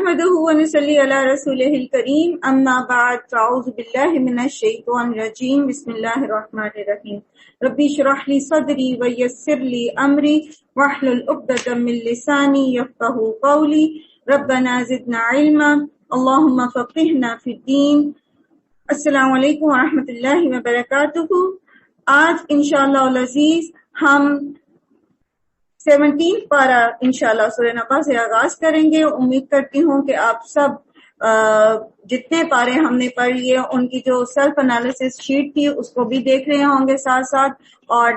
نحمده ونصلي على رسوله الكريم اما بعد فاعوذ بالله من الشيطان الرجيم بسم الله الرحمن الرحيم ربي اشرح لي صدري ويسر لي امري واحلل عقدة من لساني يفقهوا قولي ربنا زدنا علما اللهم فقهنا في الدين. السلام علیکم ورحمۃ اللہ وبرکاتہ. آج انشاءاللہ العزیز ہم 17 پارہ انشاءاللہ سورہ نبأ سے آغاز کریں گے. امید کرتی ہوں کہ آپ سب جتنے پارے ہم نے پڑھ لیے ان کی جو سیلف انالیسس شیٹ تھی اس کو بھی دیکھ رہے ہوں گے ساتھ ساتھ, اور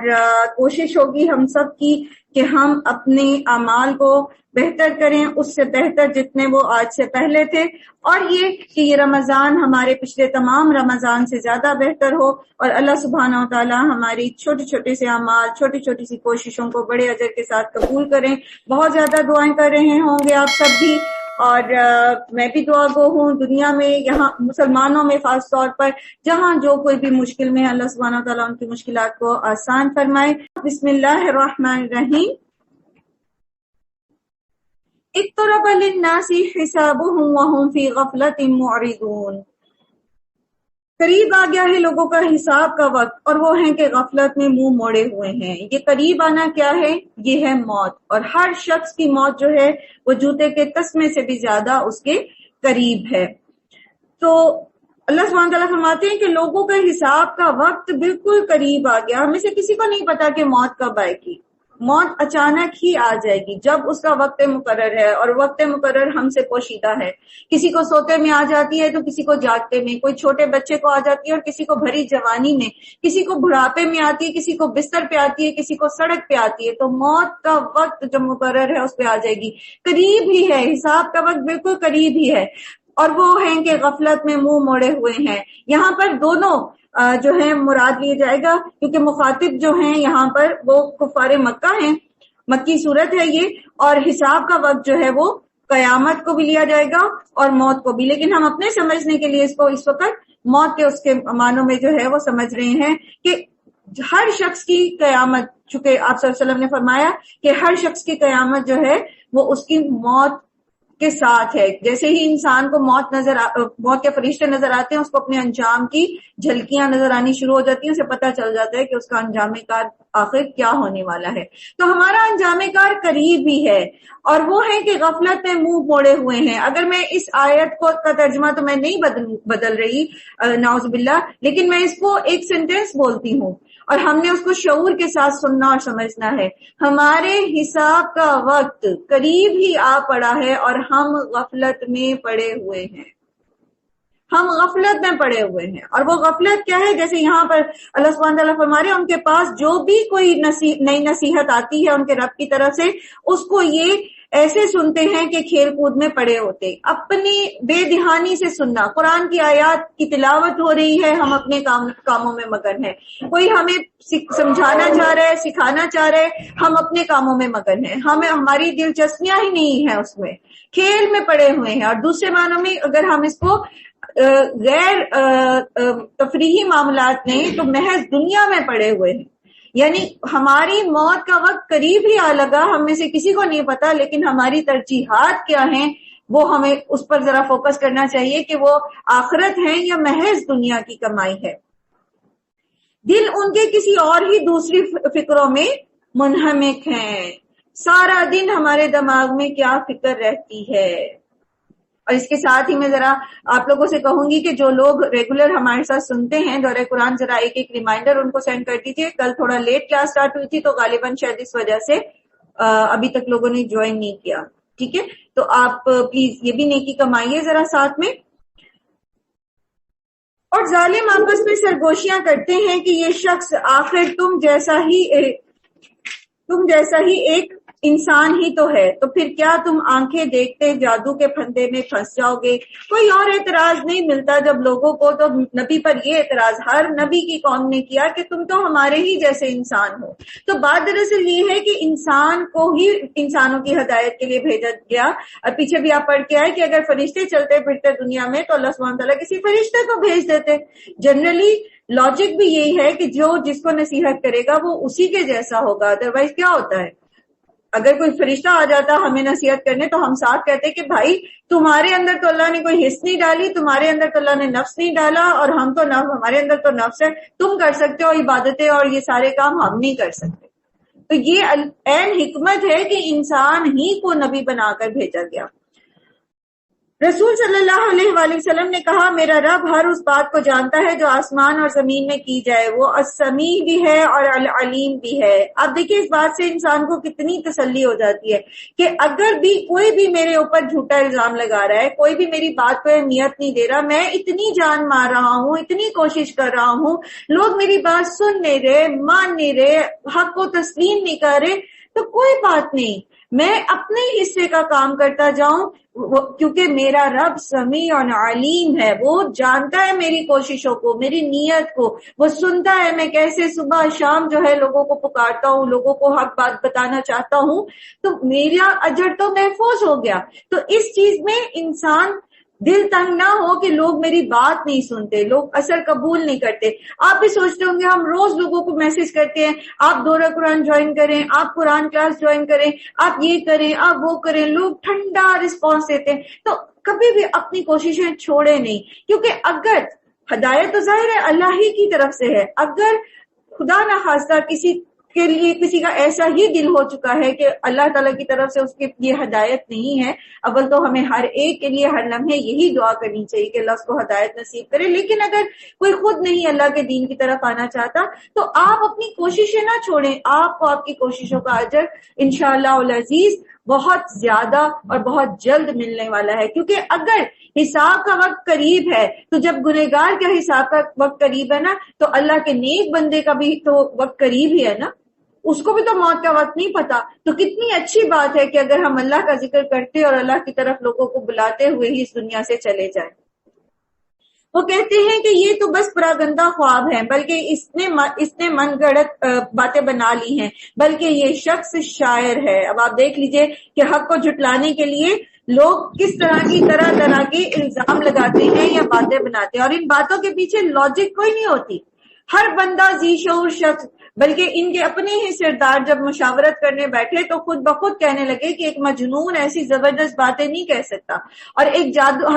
کوشش ہوگی ہم سب کی کہ ہم اپنے اعمال کو بہتر کریں, اس سے بہتر جتنے وہ آج سے پہلے تھے, اور یہ کہ یہ رمضان ہمارے پچھلے تمام رمضان سے زیادہ بہتر ہو, اور اللہ سبحانہ و تعالی ہماری چھوٹے چھوٹے سے اعمال, چھوٹی چھوٹی سی کوششوں کو بڑے اجر کے ساتھ قبول کریں. بہت زیادہ دعائیں کر رہے ہوں گے آپ سب بھی, اور میں بھی دعا گو ہوں. دنیا میں یہاں مسلمانوں میں خاص طور پر جہاں جو کوئی بھی مشکل میں, اللہ سبحانہ و تعالیٰ ان کی مشکلات کو آسان فرمائے. بسم اللہ الرحمن الرحیم. اقترب للناس حسابهم وهم في غفلة معرضون. قریب آ گیا ہے لوگوں کا حساب کا وقت اور وہ ہیں کہ غفلت میں منہ موڑے ہوئے ہیں. یہ قریب آنا کیا ہے؟ یہ ہے موت, اور ہر شخص کی موت جو ہے وہ جوتے کے تسمے سے بھی زیادہ اس کے قریب ہے. تو اللہ سبحانہ تعالیٰ فرماتے ہیں کہ لوگوں کا حساب کا وقت بالکل قریب آ گیا. ہمیں سے کسی کو نہیں پتا کہ موت کب آئے گی. موت اچانک ہی آ جائے گی جب اس کا وقت مقرر ہے, اور وقت مقرر ہم سے پوشیدہ ہے. کسی کو سوتے میں آ جاتی ہے تو کسی کو جاگتے میں, کوئی چھوٹے بچے کو آ جاتی ہے اور کسی کو بھری جوانی میں, کسی کو بڑھاپے میں آتی ہے, کسی کو بستر پہ آتی ہے, کسی کو سڑک پہ آتی ہے. تو موت کا وقت جو مقرر ہے اس پہ آ جائے گی. قریب ہی ہے, حساب کا وقت بالکل قریب ہی ہے, اور وہ ہیں کہ غفلت میں منہ موڑے ہوئے ہیں. یہاں پر دونوں جو ہے مراد لیا جائے گا, کیونکہ مخاطب جو ہیں یہاں پر وہ کفار مکہ ہیں, مکی صورت ہے یہ, اور حساب کا وقت جو ہے وہ قیامت کو بھی لیا جائے گا اور موت کو بھی. لیکن ہم اپنے سمجھنے کے لیے اس کو اس وقت موت کے اس کے معنوں میں جو ہے وہ سمجھ رہے ہیں کہ ہر شخص کی قیامت, چونکہ آپ صلی اللہ علیہ وسلم نے فرمایا کہ ہر شخص کی قیامت جو ہے وہ اس کی موت کے ساتھ ہے. جیسے ہی انسان کو موت کے فرشتے نظر آتے ہیں, اس کو اپنے انجام کی جھلکیاں نظر آنی شروع ہو جاتی ہیں, اسے پتہ چل جاتا ہے کہ اس کا انجام کار آخر کیا ہونے والا ہے. تو ہمارا انجام کار قریب ہی ہے, اور وہ ہے کہ غفلت میں منہ موڑے ہوئے ہیں. اگر میں اس آیت کا ترجمہ تو میں نہیں بدل رہی نعوذ باللہ, لیکن میں اس کو ایک سینٹینس بولتی ہوں, اور ہم نے اس کو شعور کے ساتھ سننا اور سمجھنا ہے. ہمارے حساب کا وقت قریب ہی آ پڑا ہے اور ہم غفلت میں پڑے ہوئے ہیں. ہم غفلت میں پڑے ہوئے ہیں, اور وہ غفلت کیا ہے؟ جیسے یہاں پر اللہ سبحانہ تعالیٰ فرما رہے ہیں ان کے پاس جو بھی کوئی نئی نصیحت آتی ہے ان کے رب کی طرف سے, اس کو یہ ایسے سنتے ہیں کہ کھیل کود میں پڑے ہوتے. اپنی بے دہانی سے سننا, قرآن کی آیات کی تلاوت ہو رہی ہے, ہم اپنے کاموں میں مگن ہیں. کوئی ہمیں سمجھانا چاہ رہا ہے, سکھانا چاہ رہے, ہم اپنے کاموں میں مگن ہیں, ہماری دلچسپیاں ہی نہیں ہیں اس میں, کھیل میں پڑے ہوئے ہیں. اور دوسرے معنوں میں اگر ہم اس کو غیر تفریحی معاملات نہیں تو محض دنیا میں پڑے ہوئے ہیں. یعنی ہماری موت کا وقت قریب ہی آ لگا, ہم میں سے کسی کو نہیں پتا, لیکن ہماری ترجیحات کیا ہیں وہ ہمیں اس پر ذرا فوکس کرنا چاہیے کہ وہ آخرت ہے یا محض دنیا کی کمائی ہے. دل ان کے کسی اور ہی دوسری فکروں میں منہمک ہیں. سارا دن ہمارے دماغ میں کیا فکر رہتی ہے. اور اس کے ساتھ ہی میں ذرا آپ لوگوں سے کہوں گی کہ جو لوگ ریگولر ہمارے ساتھ سنتے ہیں دورہ قرآن, ذرا ایک ریمائنڈر ان کو سینڈ کر دیجیے. کل تھوڑا لیٹ کلاس سٹارٹ ہوئی تھی تو غالباً شاید اس وجہ سے ابھی تک لوگوں نے جوائن نہیں کیا. ٹھیک ہے, تو آپ پلیز یہ بھی نیکی کمائیے ذرا ساتھ میں. اور ظالم آپس میں سرگوشیاں کرتے ہیں کہ یہ شخص آخر تم جیسا ہی ایک انسان ہی تو ہے, تو پھر کیا تم آنکھیں دیکھتے جادو کے پھندے میں پھنس جاؤ گے. کوئی اور اعتراض نہیں ملتا جب لوگوں کو, تو نبی پر یہ اعتراض ہر نبی کی قوم نے کیا کہ تم تو ہمارے ہی جیسے انسان ہو. تو بات دراصل یہ ہے کہ انسان کو ہی انسانوں کی ہدایت کے لیے بھیجا گیا. اور پیچھے بھی آپ پڑھ کے آئے کہ اگر فرشتے چلتے پھرتے دنیا میں تو اللہ سبحانہ تعالیٰ کسی فرشتے کو بھیج دیتے. جنرلی لاجک بھی یہی ہے کہ جو جس کو نصیحت کرے گا وہ اسی کے جیسا ہوگا, ادروائز کیا ہوتا ہے, اگر کوئی فرشتہ آ جاتا ہمیں نصیحت کرنے تو ہم ساتھ کہتے کہ بھائی تمہارے اندر تو اللہ نے کوئی حس نہیں ڈالی، تمہارے اندر تو اللہ نے نفس نہیں ڈالا، اور ہم تو نفس، ہمارے اندر تو نفس ہے، تم کر سکتے ہو عبادتیں اور یہ سارے کام ہم نہیں کر سکتے۔ تو یہ عین حکمت ہے کہ انسان ہی کو نبی بنا کر بھیجا گیا۔ رسول صلی اللہ علیہ وآلہ وسلم نے کہا میرا رب ہر اس بات کو جانتا ہے جو آسمان اور زمین میں کی جائے، وہ السمیع بھی ہے اور العلیم بھی ہے۔ اب دیکھیں اس بات سے انسان کو کتنی تسلی ہو جاتی ہے کہ اگر بھی کوئی بھی میرے اوپر جھوٹا الزام لگا رہا ہے، کوئی بھی میری بات کو اہمیت نہیں دے رہا، میں اتنی جان مار رہا ہوں، اتنی کوشش کر رہا ہوں، لوگ میری بات سن نہیں رہے، مان نہیں رہے، حق کو تسلیم نہیں کر رہے، تو کوئی بات نہیں، میں اپنے حصے کا کام کرتا جاؤں، کیونکہ میرا رب سمیع اور علیم ہے، وہ جانتا ہے میری کوششوں کو، میری نیت کو، وہ سنتا ہے میں کیسے صبح شام جو ہے لوگوں کو پکارتا ہوں، لوگوں کو حق بات بتانا چاہتا ہوں، تو میرا اجر تو محفوظ ہو گیا۔ تو اس چیز میں انسان دل تنگ نہ ہو کہ لوگ میری بات نہیں سنتے، لوگ اثر قبول نہیں کرتے۔ آپ بھی سوچتے ہوں گے ہم روز لوگوں کو میسج کرتے ہیں آپ دورہ قرآن جوائن کریں، آپ قرآن کلاس جوائن کریں، آپ یہ کریں، آپ وہ کریں، لوگ ٹھنڈا رسپانس دیتے ہیں۔ تو کبھی بھی اپنی کوششیں چھوڑے نہیں، کیونکہ اگر ہدایت تو ظاہر ہے اللہ ہی کی طرف سے ہے، اگر خدا نہ خواستہ کسی کے لیے کسی کا ایسا ہی دل ہو چکا ہے کہ اللہ تعالیٰ کی طرف سے اس کے لیے ہدایت نہیں ہے، اول تو ہمیں ہر ایک کے لیے ہر لمحے یہی دعا کرنی چاہیے کہ اللہ اس کو ہدایت نصیب کرے۔ لیکن اگر کوئی خود نہیں اللہ کے دین کی طرف آنا چاہتا تو آپ اپنی کوششیں نہ چھوڑیں، آپ کو آپ کی کوششوں کا اجر انشاءاللہ العزیز بہت زیادہ اور بہت جلد ملنے والا ہے۔ کیونکہ اگر حساب کا وقت قریب ہے تو جب گنہگار کا حساب کا وقت قریب ہے نا، تو اللہ کے نیک بندے کا بھی تو وقت قریب ہی ہے نا، اس کو بھی تو موت کا وقت نہیں پتا۔ تو کتنی اچھی بات ہے کہ اگر ہم اللہ کا ذکر کرتے اور اللہ کی طرف لوگوں کو بلاتے ہوئے ہی اس دنیا سے چلے جائیں۔ وہ کہتے ہیں کہ یہ تو بس پراگندہ خواب ہیں، بلکہ اس نے من گھڑت باتیں بنا لی ہیں، بلکہ یہ شخص شاعر ہے۔ اب آپ دیکھ لیجئے کہ حق کو جھٹلانے کے لیے لوگ کس طرح کے الزام لگاتے ہیں یا باتیں بناتے ہیں، اور ان باتوں کے پیچھے لاجک کوئی نہیں ہوتی۔ ہر بندہ ذی شعور شخص، بلکہ ان کے اپنے ہی سردار جب مشاورت کرنے بیٹھے تو خود بخود کہنے لگے کہ ایک مجنون ایسی زبردست باتیں نہیں کہہ سکتا، اور ایک جادو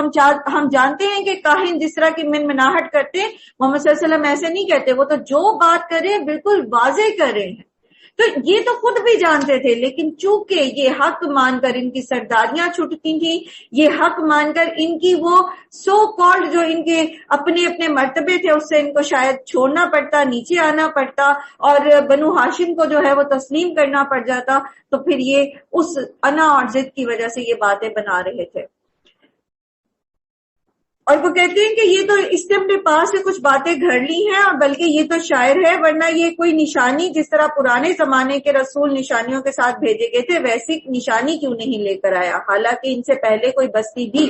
ہم جانتے ہیں کہ کاہن جس طرح کی منمناہٹ کرتے ہیں، محمد صلی اللہ علیہ وسلم ایسے نہیں کہتے، وہ تو جو بات کر رہے ہیں بالکل واضح کر رہے ہیں۔ تو یہ تو خود بھی جانتے تھے، لیکن چونکہ یہ حق مان کر ان کی سرداریاں چھٹتی تھیں، یہ حق مان کر ان کی وہ سو کالڈ جو ان کے اپنے اپنے مرتبے تھے اس سے ان کو شاید چھوڑنا پڑتا، نیچے آنا پڑتا، اور بنو ہاشم کو جو ہے وہ تسلیم کرنا پڑ جاتا، تو پھر یہ اس انا اور ضد کی وجہ سے یہ باتیں بنا رہے تھے۔ اور وہ کہتے ہیں کہ یہ تو اس نے اپنے پاس سے کچھ باتیں گھڑ لی ہیں، اور بلکہ یہ تو شاعر ہے، ورنہ یہ کوئی نشانی جس طرح پرانے زمانے کے رسول نشانیوں کے ساتھ بھیجے گئے تھے ویسی نشانی کیوں نہیں لے کر آیا، حالانکہ ان سے پہلے کوئی بستی بھی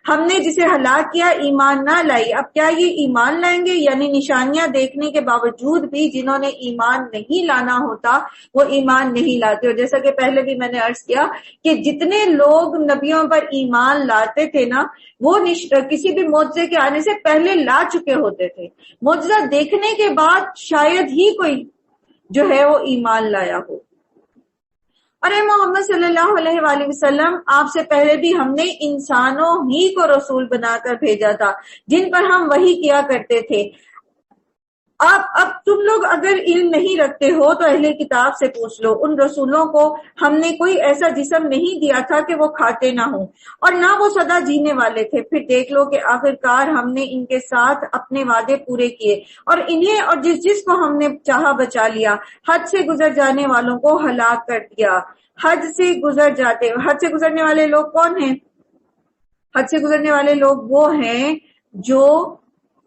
ہم نے جسے ہلاک کیا ایمان نہ لائی، اب کیا یہ ایمان لائیں گے؟ یعنی نشانیاں دیکھنے کے باوجود بھی جنہوں نے ایمان نہیں لانا ہوتا وہ ایمان نہیں لاتے۔ اور جیسا کہ پہلے بھی میں نے عرض کیا کہ جتنے لوگ نبیوں پر ایمان لاتے تھے نا، وہ کسی بھی معجزے کے آنے سے پہلے لا چکے ہوتے تھے، معجزہ دیکھنے کے بعد شاید ہی کوئی جو ہے وہ ایمان لایا ہو۔ اور اے محمد صلی اللہ علیہ وآلہ وسلم، آپ سے پہلے بھی ہم نے انسانوں ہی کو رسول بنا کر بھیجا تھا جن پر ہم وحی کیا کرتے تھے۔ اب تم لوگ اگر علم نہیں رکھتے ہو تو اہل کتاب سے پوچھ لو، ان رسولوں کو ہم نے کوئی ایسا جسم نہیں دیا تھا کہ وہ کھاتے نہ ہوں اور نہ وہ سدا جینے والے تھے، پھر دیکھ لو کہ آخرکار ہم نے ان کے ساتھ اپنے وعدے پورے کیے اور انہیں اور جس کو ہم نے چاہا بچا لیا، حد سے گزر جانے والوں کو ہلاک کر دیا۔ حد سے گزرنے والے لوگ کون ہیں؟ حد سے گزرنے والے لوگ وہ ہیں جو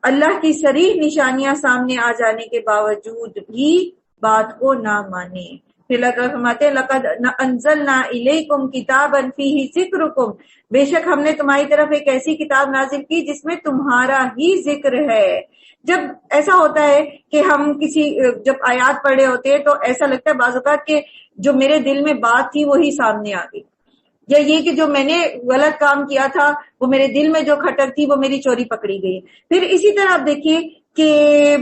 اللہ کی صریح نشانیاں سامنے آ جانے کے باوجود بھی بات کو نہ مانے۔ پھر اللہ فرماتے ہیں لقد انزلنا الیکم کتابا فیہ ذکرکم، بے شک ہم نے تمہاری طرف ایک ایسی کتاب نازل کی جس میں تمہارا ہی ذکر ہے۔ جب ایسا ہوتا ہے کہ ہم جب آیات پڑھ رہے ہوتے ہیں تو ایسا لگتا ہے بعض اوقات کہ جو میرے دل میں بات تھی وہی سامنے آ گئی، یا یہ کہ جو میں نے غلط کام کیا تھا وہ میرے دل میں جو کھٹک تھی وہ میری چوری پکڑی گئی۔ پھر اسی طرح آپ دیکھیے کہ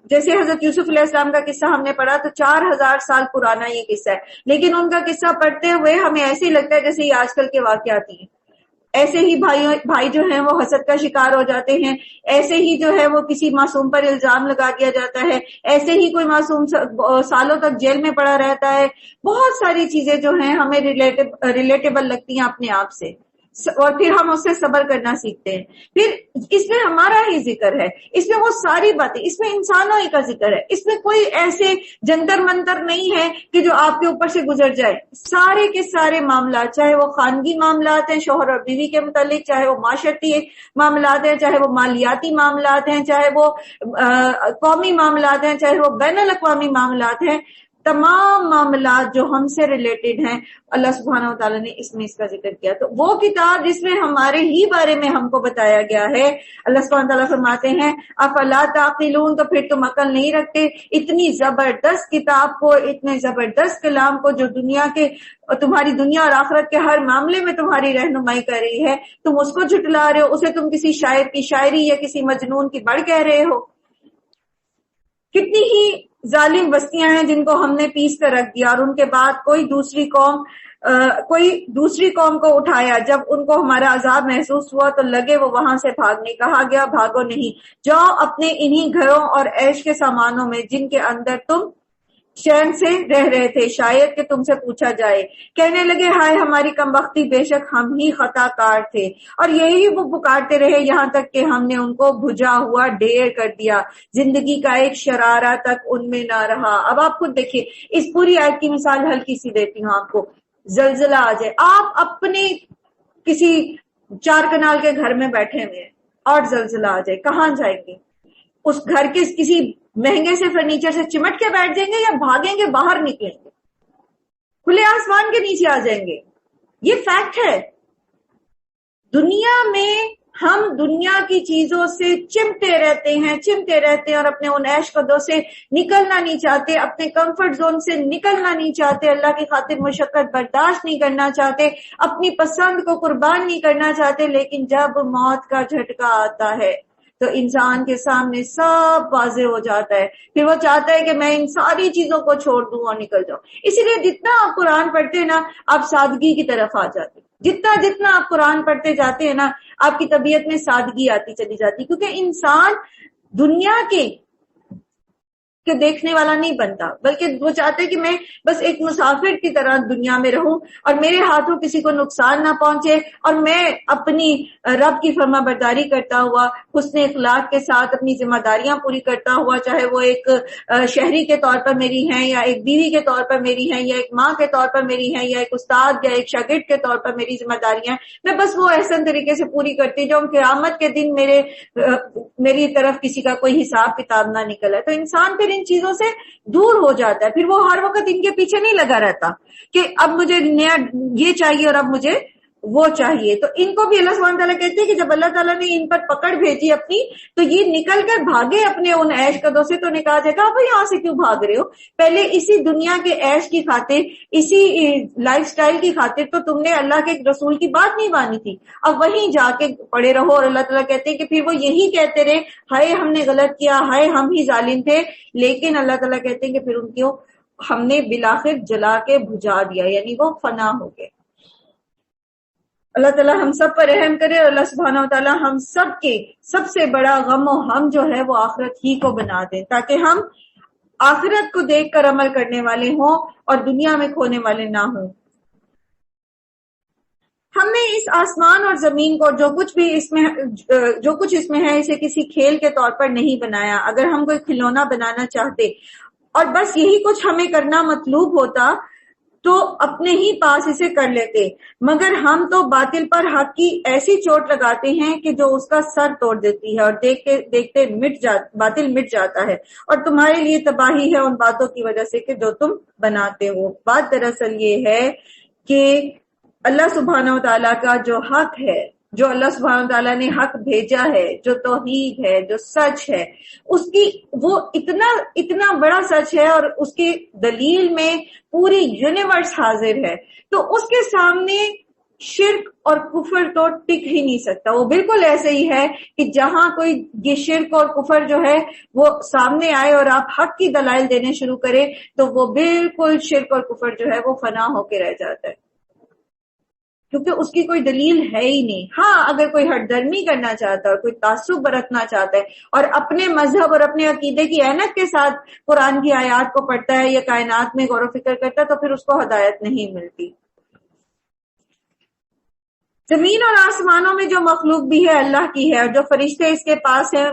جیسے حضرت یوسف علیہ السلام کا قصہ ہم نے پڑھا تو 4000 سال پرانا یہ قصہ ہے، لیکن ان کا قصہ پڑھتے ہوئے ہمیں ایسے ہی لگتا ہے جیسے یہ آج کل کے واقعات ہیں۔ ایسے ہی بھائی جو ہیں وہ حسد کا شکار ہو جاتے ہیں، ایسے ہی جو ہے وہ کسی معصوم پر الزام لگا دیا جاتا ہے، ایسے ہی کوئی معصوم سالوں تک جیل میں پڑا رہتا ہے۔ بہت ساری چیزیں جو ہیں ہمیں ریلیٹیبل لگتی ہیں اپنے آپ سے، اور پھر ہم اس سے صبر کرنا سیکھتے ہیں۔ پھر اس میں ہمارا ہی ذکر ہے، اس میں وہ ساری باتیں، اس میں انسانوں ہی کا ذکر ہے، اس میں کوئی ایسے جنتر منتر نہیں ہے کہ جو آپ کے اوپر سے گزر جائے۔ سارے کے سارے معاملات، چاہے وہ خانگی معاملات ہیں شوہر اور بیوی کے متعلق، چاہے وہ معاشرتی معاملات ہیں، چاہے وہ مالیاتی معاملات ہیں، چاہے وہ قومی معاملات ہیں، چاہے وہ بین الاقوامی معاملات ہیں، تمام معاملات جو ہم سے ریلیٹڈ ہیں اللہ سبحانہ و تعالیٰ نے اس میں اس کا ذکر کیا۔ تو وہ کتاب جس میں ہمارے ہی بارے میں ہم کو بتایا گیا ہے، اللہ سبحانہ و تعالیٰ فرماتے ہیں افلا تعقلون، تو پھر تم عقل نہیں رکھتے؟ اتنی زبردست کتاب کو، اتنے زبردست کلام کو جو دنیا کے، تمہاری دنیا اور آخرت کے ہر معاملے میں تمہاری رہنمائی کر رہی ہے، تم اس کو جھٹلا رہے ہو، اسے تم کسی شاعر کی شاعری یا کسی مجنون کی بڑھ کہہ رہے ہو۔ کتنی ہی ظالم بستیاں ہیں جن کو ہم نے پیس کر رکھ دیا، اور ان کے بعد کوئی دوسری قوم کو اٹھایا، جب ان کو ہمارا عذاب محسوس ہوا تو لگے وہ وہاں سے بھاگنے، کہا گیا بھاگو نہیں، جاؤ اپنے انہی گھروں اور عیش کے سامانوں میں جن کے اندر تم چین سے رہ رہے تھے، شاید کہ تم سے پوچھا جائے۔ کہنے لگے ہائے ہماری کمبختی، بے شک ہم ہی خطا کار تھے، اور یہی وہ پکارتے رہے یہاں تک کہ ہم نے ان کو بھجا ہوا ڈھیر کر دیا، زندگی کا ایک شرارہ تک ان میں نہ رہا۔ اب آپ خود دیکھیے، اس پوری آیت کی مثال ہلکی سی دیتی ہوں آپ کو۔ زلزلہ آ جائے، آپ اپنے کسی 4 کنال کے گھر میں بیٹھے ہوئے ہیں اور زلزلہ آ جائے، کہاں جائیں گے؟ اس گھر کے کسی مہنگے سے فرنیچر سے چمٹ کے بیٹھ جائیں گے، یا بھاگیں گے، باہر نکلیں گے، کھلے آسمان کے نیچے آ جائیں گے؟ یہ فیکٹ ہے۔ دنیا میں ہم دنیا کی چیزوں سے چمٹے رہتے ہیں اور اپنے ان عیش قدوں سے نکلنا نہیں چاہتے، اپنے کمفرٹ زون سے نکلنا نہیں چاہتے، اللہ کی خاطر مشقت برداشت نہیں کرنا چاہتے، اپنی پسند کو قربان نہیں کرنا چاہتے۔ لیکن جب موت کا جھٹکا آتا ہے تو انسان کے سامنے سب واضح ہو جاتا ہے، پھر وہ چاہتا ہے کہ میں ان ساری چیزوں کو چھوڑ دوں اور نکل جاؤں۔ اسی لیے جتنا آپ قرآن پڑھتے ہیں نا، آپ سادگی کی طرف آ جاتے ہیں۔ جتنا آپ قرآن پڑھتے جاتے ہیں نا، آپ کی طبیعت میں سادگی آتی چلی جاتی، کیونکہ انسان دنیا کے دیکھنے والا نہیں بنتا، بلکہ وہ چاہتے کہ میں بس ایک مسافر کی طرح دنیا میں رہوں، اور میرے ہاتھوں کسی کو نقصان نہ پہنچے، اور میں اپنی رب کی فرما برداری کرتا ہوا، حسن اخلاق کے ساتھ اپنی ذمہ داریاں پوری کرتا ہوا، چاہے وہ ایک شہری کے طور پر میری ہیں، یا ایک بیوی کے طور پر میری ہیں، یا ایک ماں کے طور پر میری ہیں، یا ایک استاد یا ایک شاگرد کے طور پر میری ذمہ داریاں ہیں، میں بس وہ احسن طریقے سے پوری کرتی جو قیامت کے دن میری طرف کسی کا کوئی حساب کتاب نہ نکلا ہے۔ تو انسان پھر ان چیزوں سے دور ہو جاتا ہے، پھر وہ ہر وقت ان کے پیچھے نہیں لگا رہتا کہ اب مجھے نیا یہ چاہیے اور اب مجھے وہ چاہیے۔ تو ان کو بھی اللہ سبحانہ تعالیٰ کہتے ہیں کہ جب اللہ تعالیٰ نے ان پر پکڑ بھیجی اپنی، تو یہ نکل کر بھاگے اپنے ان عیش قدوں سے۔ تو نے کہا جائے گا آپ یہاں سے کیوں بھاگ رہے ہو؟ پہلے اسی دنیا کے عیش کی خاطر، اسی لائف سٹائل کی خاطر تو تم نے اللہ کے رسول کی بات نہیں مانی تھی، اب وہیں جا کے پڑے رہو۔ اور اللہ تعالیٰ کہتے ہیں کہ پھر وہ یہی کہتے رہے ہائے ہم نے غلط کیا، ہائے ہم ہی ظالم تھے، لیکن اللہ تعالیٰ کہتے ہیں کہ پھر ان کو ہم نے بالآخر جلا کے بھجا دیا، یعنی وہ فنا ہو گئے۔ اللہ تعالیٰ ہم سب پر رحم کرے، اور اللہ سبحانہ و تعالیٰ ہم سب کے سب سے بڑا غم و ہم جو ہے وہ آخرت ہی کو بنا دیں، تاکہ ہم آخرت کو دیکھ کر عمل کرنے والے ہوں اور دنیا میں کھونے والے نہ ہوں۔ ہم نے اس آسمان اور زمین کو جو کچھ اس میں ہے اسے کسی کھیل کے طور پر نہیں بنایا۔ اگر ہم کوئی کھلونا بنانا چاہتے اور بس یہی کچھ ہمیں کرنا مطلوب ہوتا تو اپنے ہی پاس اسے کر لیتے، مگر ہم تو باطل پر حق کی ایسی چوٹ لگاتے ہیں کہ جو اس کا سر توڑ دیتی ہے، اور دیکھتے دیکھتے باطل مٹ جاتا ہے، اور تمہارے لیے تباہی ہے ان باتوں کی وجہ سے کہ جو تم بناتے ہو۔ بات دراصل یہ ہے کہ اللہ سبحانہ و تعالیٰ کا جو حق ہے، جو اللہ سبحانہ و تعالیٰ نے حق بھیجا ہے، جو توحید ہے، جو سچ ہے، اس کی وہ اتنا بڑا سچ ہے، اور اس کی دلیل میں پوری یونیورس حاضر ہے۔ تو اس کے سامنے شرک اور کفر تو ٹک ہی نہیں سکتا. وہ بالکل ایسے ہی ہے کہ جہاں کوئی یہ شرک اور کفر جو ہے وہ سامنے آئے اور آپ حق کی دلائل دینے شروع کریں تو وہ بالکل شرک اور کفر جو ہے وہ فنا ہو کے رہ جاتا ہے، کیونکہ اس کی کوئی دلیل ہے ہی نہیں. ہاں اگر کوئی ہٹ درمی کرنا چاہتا ہے، کوئی تعصب برتنا چاہتا ہے اور اپنے مذہب اور اپنے عقیدے کی اینت کے ساتھ قرآن کی آیات کو پڑھتا ہے یا کائنات میں غور و فکر کرتا ہے تو پھر اس کو ہدایت نہیں ملتی. زمین اور آسمانوں میں جو مخلوق بھی ہے اللہ کی ہے، اور جو فرشتے اس کے پاس ہیں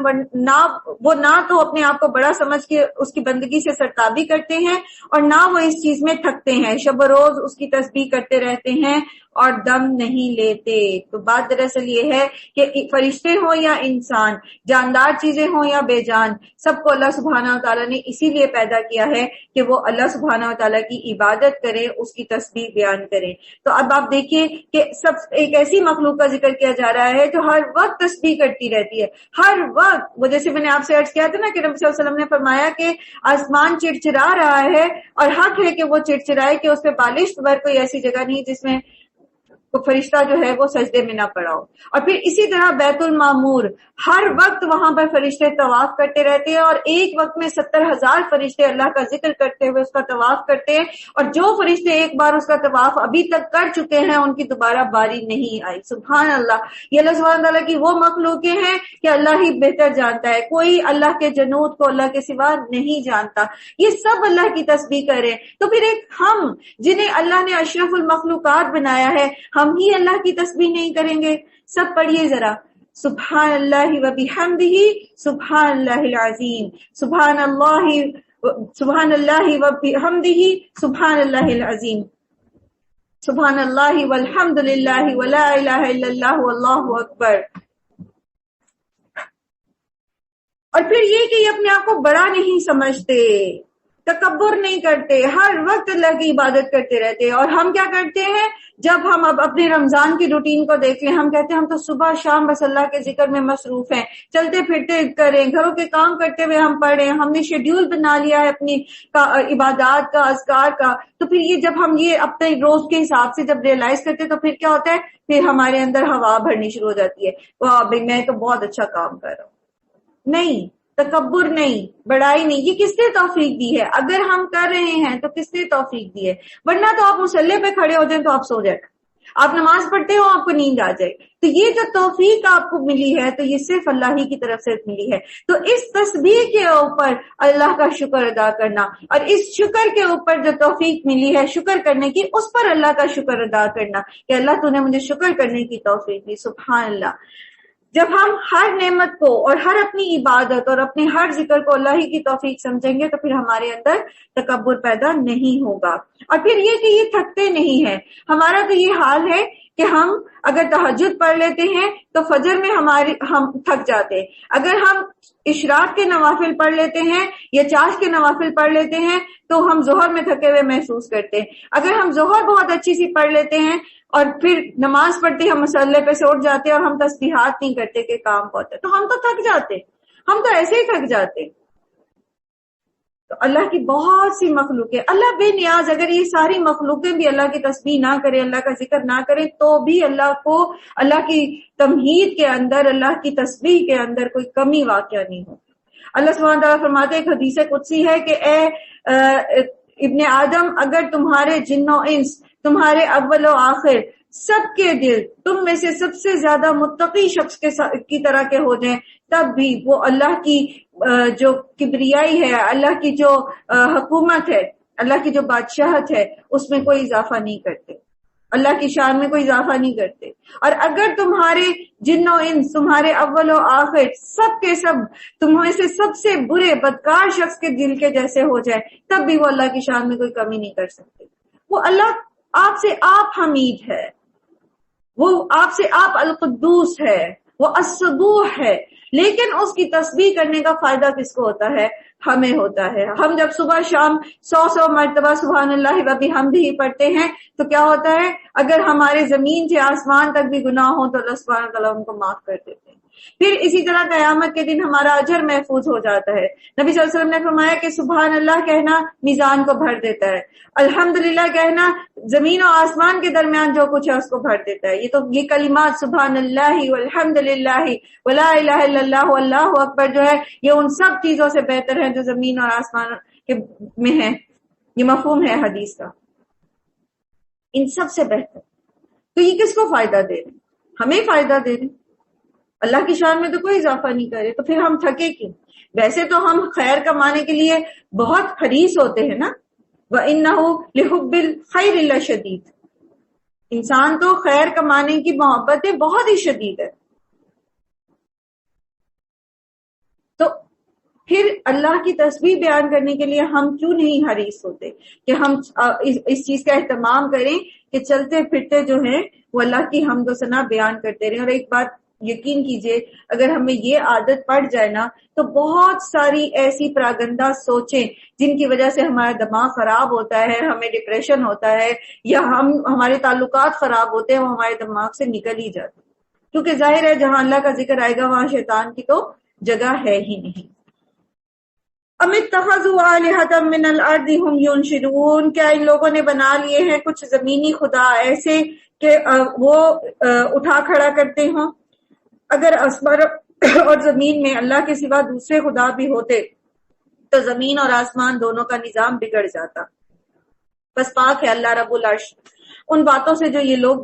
وہ نہ تو اپنے آپ کو بڑا سمجھ کے اس کی بندگی سے سرتابی کرتے ہیں اور نہ وہ اس چیز میں تھکتے ہیں، شب و روز اس کی تسبیح کرتے رہتے ہیں اور دم نہیں لیتے. تو بات دراصل یہ ہے کہ فرشتے ہوں یا انسان، جاندار چیزیں ہوں یا بے جان، سب کو اللہ سبحانہ وتعالیٰ نے اسی لیے پیدا کیا ہے کہ وہ اللہ سبحانہ وتعالیٰ کی عبادت کریں، اس کی تسبیح بیان کریں. تو اب آپ دیکھیے کہ سب ایک ایسی مخلوق کا ذکر کیا جا رہا ہے جو ہر وقت تسبیح کرتی رہتی ہے، ہر وقت. وہ جیسے میں نے آپ سے عرض کیا تھا نا کہ نبی صلی اللہ علیہ وسلم نے فرمایا کہ آسمان چڑچڑا رہا ہے اور حق ہے کہ وہ چڑچڑائے، کہ اس پہ بالشت بھر کوئی ایسی جگہ نہیں جس میں تو فرشتہ جو ہے وہ سجدے میں نہ پڑا ہو. اور پھر اسی طرح بیت المعمور، ہر وقت وہاں پر فرشتے طواف کرتے رہتے ہیں اور ایک وقت میں 70,000 فرشتے اللہ کا ذکر کرتے ہوئے اس کا طواف کرتے ہیں، اور جو فرشتے ایک بار اس کا طواف ابھی تک کر چکے ہیں ان کی دوبارہ باری نہیں آئی. سبحان اللہ. یہ اللہ سبحانہ تعالیٰ کی وہ مخلوقیں ہیں کہ اللہ ہی بہتر جانتا ہے، کوئی اللہ کے جنود کو اللہ کے سوا نہیں جانتا. یہ سب اللہ کی تسبیح کریں. تو پھر ایک ہم جنہیں اللہ نے اشرف المخلوقات بنایا ہے، ہم ہی اللہ کی تسبیح نہیں کریں گے؟ سب پڑھیے ذرا، سبحان اللہ و بحمدہ سبحان اللہ العظیم، سبحان اللہ و بحمدہ سبحان اللہ العظیم، سبحان اللہ والحمد للہ ولا الہ الا اللہ واللہ اکبر. اور پھر یہ کہ یہ اپنے آپ کو بڑا نہیں سمجھتے، تکبر نہیں کرتے، ہر وقت اللہ کی عبادت کرتے رہتے ہیں. اور ہم کیا کرتے ہیں، جب ہم اب اپنے رمضان کی روٹین کو دیکھ لیں، ہم کہتے ہیں ہم تو صبح شام بس اللہ کے ذکر میں مصروف ہیں، چلتے پھرتے کریں، گھروں کے کام کرتے ہوئے ہم پڑھیں، ہم نے شیڈیول بنا لیا ہے اپنی عبادات کا، اذکار کا. تو پھر یہ جب ہم یہ اپنے روز کے حساب سے جب ریئلائز کرتے تو پھر کیا ہوتا ہے، پھر ہمارے اندر ہوا بھرنی شروع ہو جاتی ہے، واہ بھائی میں تو بہت اچھا کام کر رہا ہوں. نہیں، تکبر نہیں، بڑائی نہیں. یہ کس نے توفیق دی ہے؟ اگر ہم کر رہے ہیں تو کس نے توفیق دی ہے؟ ورنہ تو آپ مصلی پہ کھڑے ہو جائیں تو آپ سو جائیں، آپ نماز پڑھتے ہو آپ کو نیند آ جائے. تو یہ جو توفیق آپ کو ملی ہے تو یہ صرف اللہ ہی کی طرف سے ملی ہے. تو اس تسبیح کے اوپر اللہ کا شکر ادا کرنا، اور اس شکر کے اوپر جو توفیق ملی ہے شکر کرنے کی، اس پر اللہ کا شکر ادا کرنا کہ اللہ تو نے مجھے شکر کرنے کی توفیق دی. سبحان اللہ. جب ہم ہر نعمت کو اور ہر اپنی عبادت اور اپنے ہر ذکر کو اللہ ہی کی توفیق سمجھیں گے تو پھر ہمارے اندر تکبر پیدا نہیں ہوگا. اور پھر یہ کہ یہ تھکتے نہیں ہیں. ہمارا تو یہ حال ہے کہ ہم اگر تہجد پڑھ لیتے ہیں تو فجر میں ہم تھک جاتے ہیں. اگر ہم اشراق کے نوافل پڑھ لیتے ہیں یا چاش کے نوافل پڑھ لیتے ہیں تو ہم ظہر میں تھکے ہوئے محسوس کرتے ہیں. اگر ہم ظہر بہت اچھی سی پڑھ لیتے ہیں اور پھر نماز پڑھتے ہم مصلی پہ سے اٹھ جاتے اور ہم تسبیحات نہیں کرتے کہ کام پہنچے تو ہم تو تھک جاتے، ہم تو ایسے ہی تھک جاتے. تو اللہ کی بہت سی مخلوق ہے، اللہ بے نیاز. اگر یہ ساری مخلوقیں بھی اللہ کی تسبیح نہ کریں، اللہ کا ذکر نہ کریں تو بھی اللہ کو اللہ کی تمہید کے اندر، اللہ کی تسبیح کے اندر کوئی کمی واقع نہیں ہوتی. اللہ سبحانہ تعالیٰ فرماتے ہیں، ایک حدیث قدسی ہے کہ اے ابن آدم، اگر تمہارے جن و انس، تمہارے اول و آخر، سب کے دل تم میں سے سب سے زیادہ متقی شخص کی طرح کے ہو جائیں، تب بھی وہ اللہ کی جو کبریائی ہے، اللہ کی جو حکومت ہے، اللہ کی جو بادشاہت ہے، اس میں کوئی اضافہ نہیں کرتے، اللہ کی شان میں کوئی اضافہ نہیں کرتے. اور اگر تمہارے جن و انس، تمہارے اول و آخر، سب کے سب تمہیں سے سب سے برے بدکار شخص کے دل کے جیسے ہو جائے، تب بھی وہ اللہ کی شان میں کوئی کمی نہیں کر سکتے. وہ اللہ آپ سے آپ حمید ہے، وہ آپ سے آپ القدوس ہے، وہ السبوح ہے. لیکن اس کی تسبیح کرنے کا فائدہ کس کو ہوتا ہے؟ ہمیں ہوتا ہے. ہم جب صبح شام 100 مرتبہ سبحان اللہ و بحمدہ پڑھتے ہیں تو کیا ہوتا ہے؟ اگر ہمارے زمین سے آسمان تک بھی گناہ ہو تو اللہ سبحانہ تعالیٰ ان کو معاف کر دیتے ہیں. پھر اسی طرح قیامت کے دن ہمارا اجر محفوظ ہو جاتا ہے. نبی صلی اللہ علیہ وسلم نے فرمایا کہ سبحان اللہ کہنا میزان کو بھر دیتا ہے، الحمدللہ کہنا زمین و آسمان کے درمیان جو کچھ ہے اس کو بھر دیتا ہے. یہ کلمات سبحان اللہ والحمدللہ ولا الہ الا اللہ واللہ اکبر جو ہے یہ ان سب چیزوں سے بہتر ہے جو زمین اور آسمان کے میں ہے. یہ مفہوم ہے حدیث کا، ان سب سے بہتر. تو یہ کس کو فائدہ دے رہے؟ ہمیں فائدہ دے رہے. اللہ کی شان میں تو کوئی اضافہ نہیں کرے، تو پھر ہم تھکے کیوں؟ ویسے تو ہم خیر کمانے کے لیے بہت حریص ہوتے ہیں نا، وَإِنَّهُ لِحُبِّ الْخَيْرِ لَشَدِيدٌ. انسان تو خیر کمانے کی محبتیں بہت ہی شدید ہے. تو پھر اللہ کی تسبیح بیان کرنے کے لیے ہم کیوں نہیں حریص ہوتے کہ ہم اس چیز کا اہتمام کریں کہ چلتے پھرتے جو ہیں وہ اللہ کی حمد و ثنا بیان کرتے رہیں. اور ایک بات یقین کیجئے، اگر ہمیں یہ عادت پڑ جائے نا تو بہت ساری ایسی پراگندہ سوچیں جن کی وجہ سے ہمارا دماغ خراب ہوتا ہے، ہمیں ڈپریشن ہوتا ہے یا ہمارے تعلقات خراب ہوتے ہیں، وہ ہمارے دماغ سے نکل ہی جاتے، کیونکہ ظاہر ہے جہاں اللہ کا ذکر آئے گا وہاں شیطان کی تو جگہ ہے ہی نہیں. ام اتخذوا آلہۃ من الارض ہم ینشرون. کیا ان لوگوں نے بنا لیے ہیں کچھ زمینی خدا ایسے کہ وہ اٹھا کھڑا کرتے ہوں؟ اگر آسمان اور زمین میں اللہ کے سوا دوسرے خدا بھی ہوتے تو زمین اور آسمان دونوں کا نظام بگڑ جاتا. بس پاک ہے اللہ رب العرش ان باتوں سے جو یہ لوگ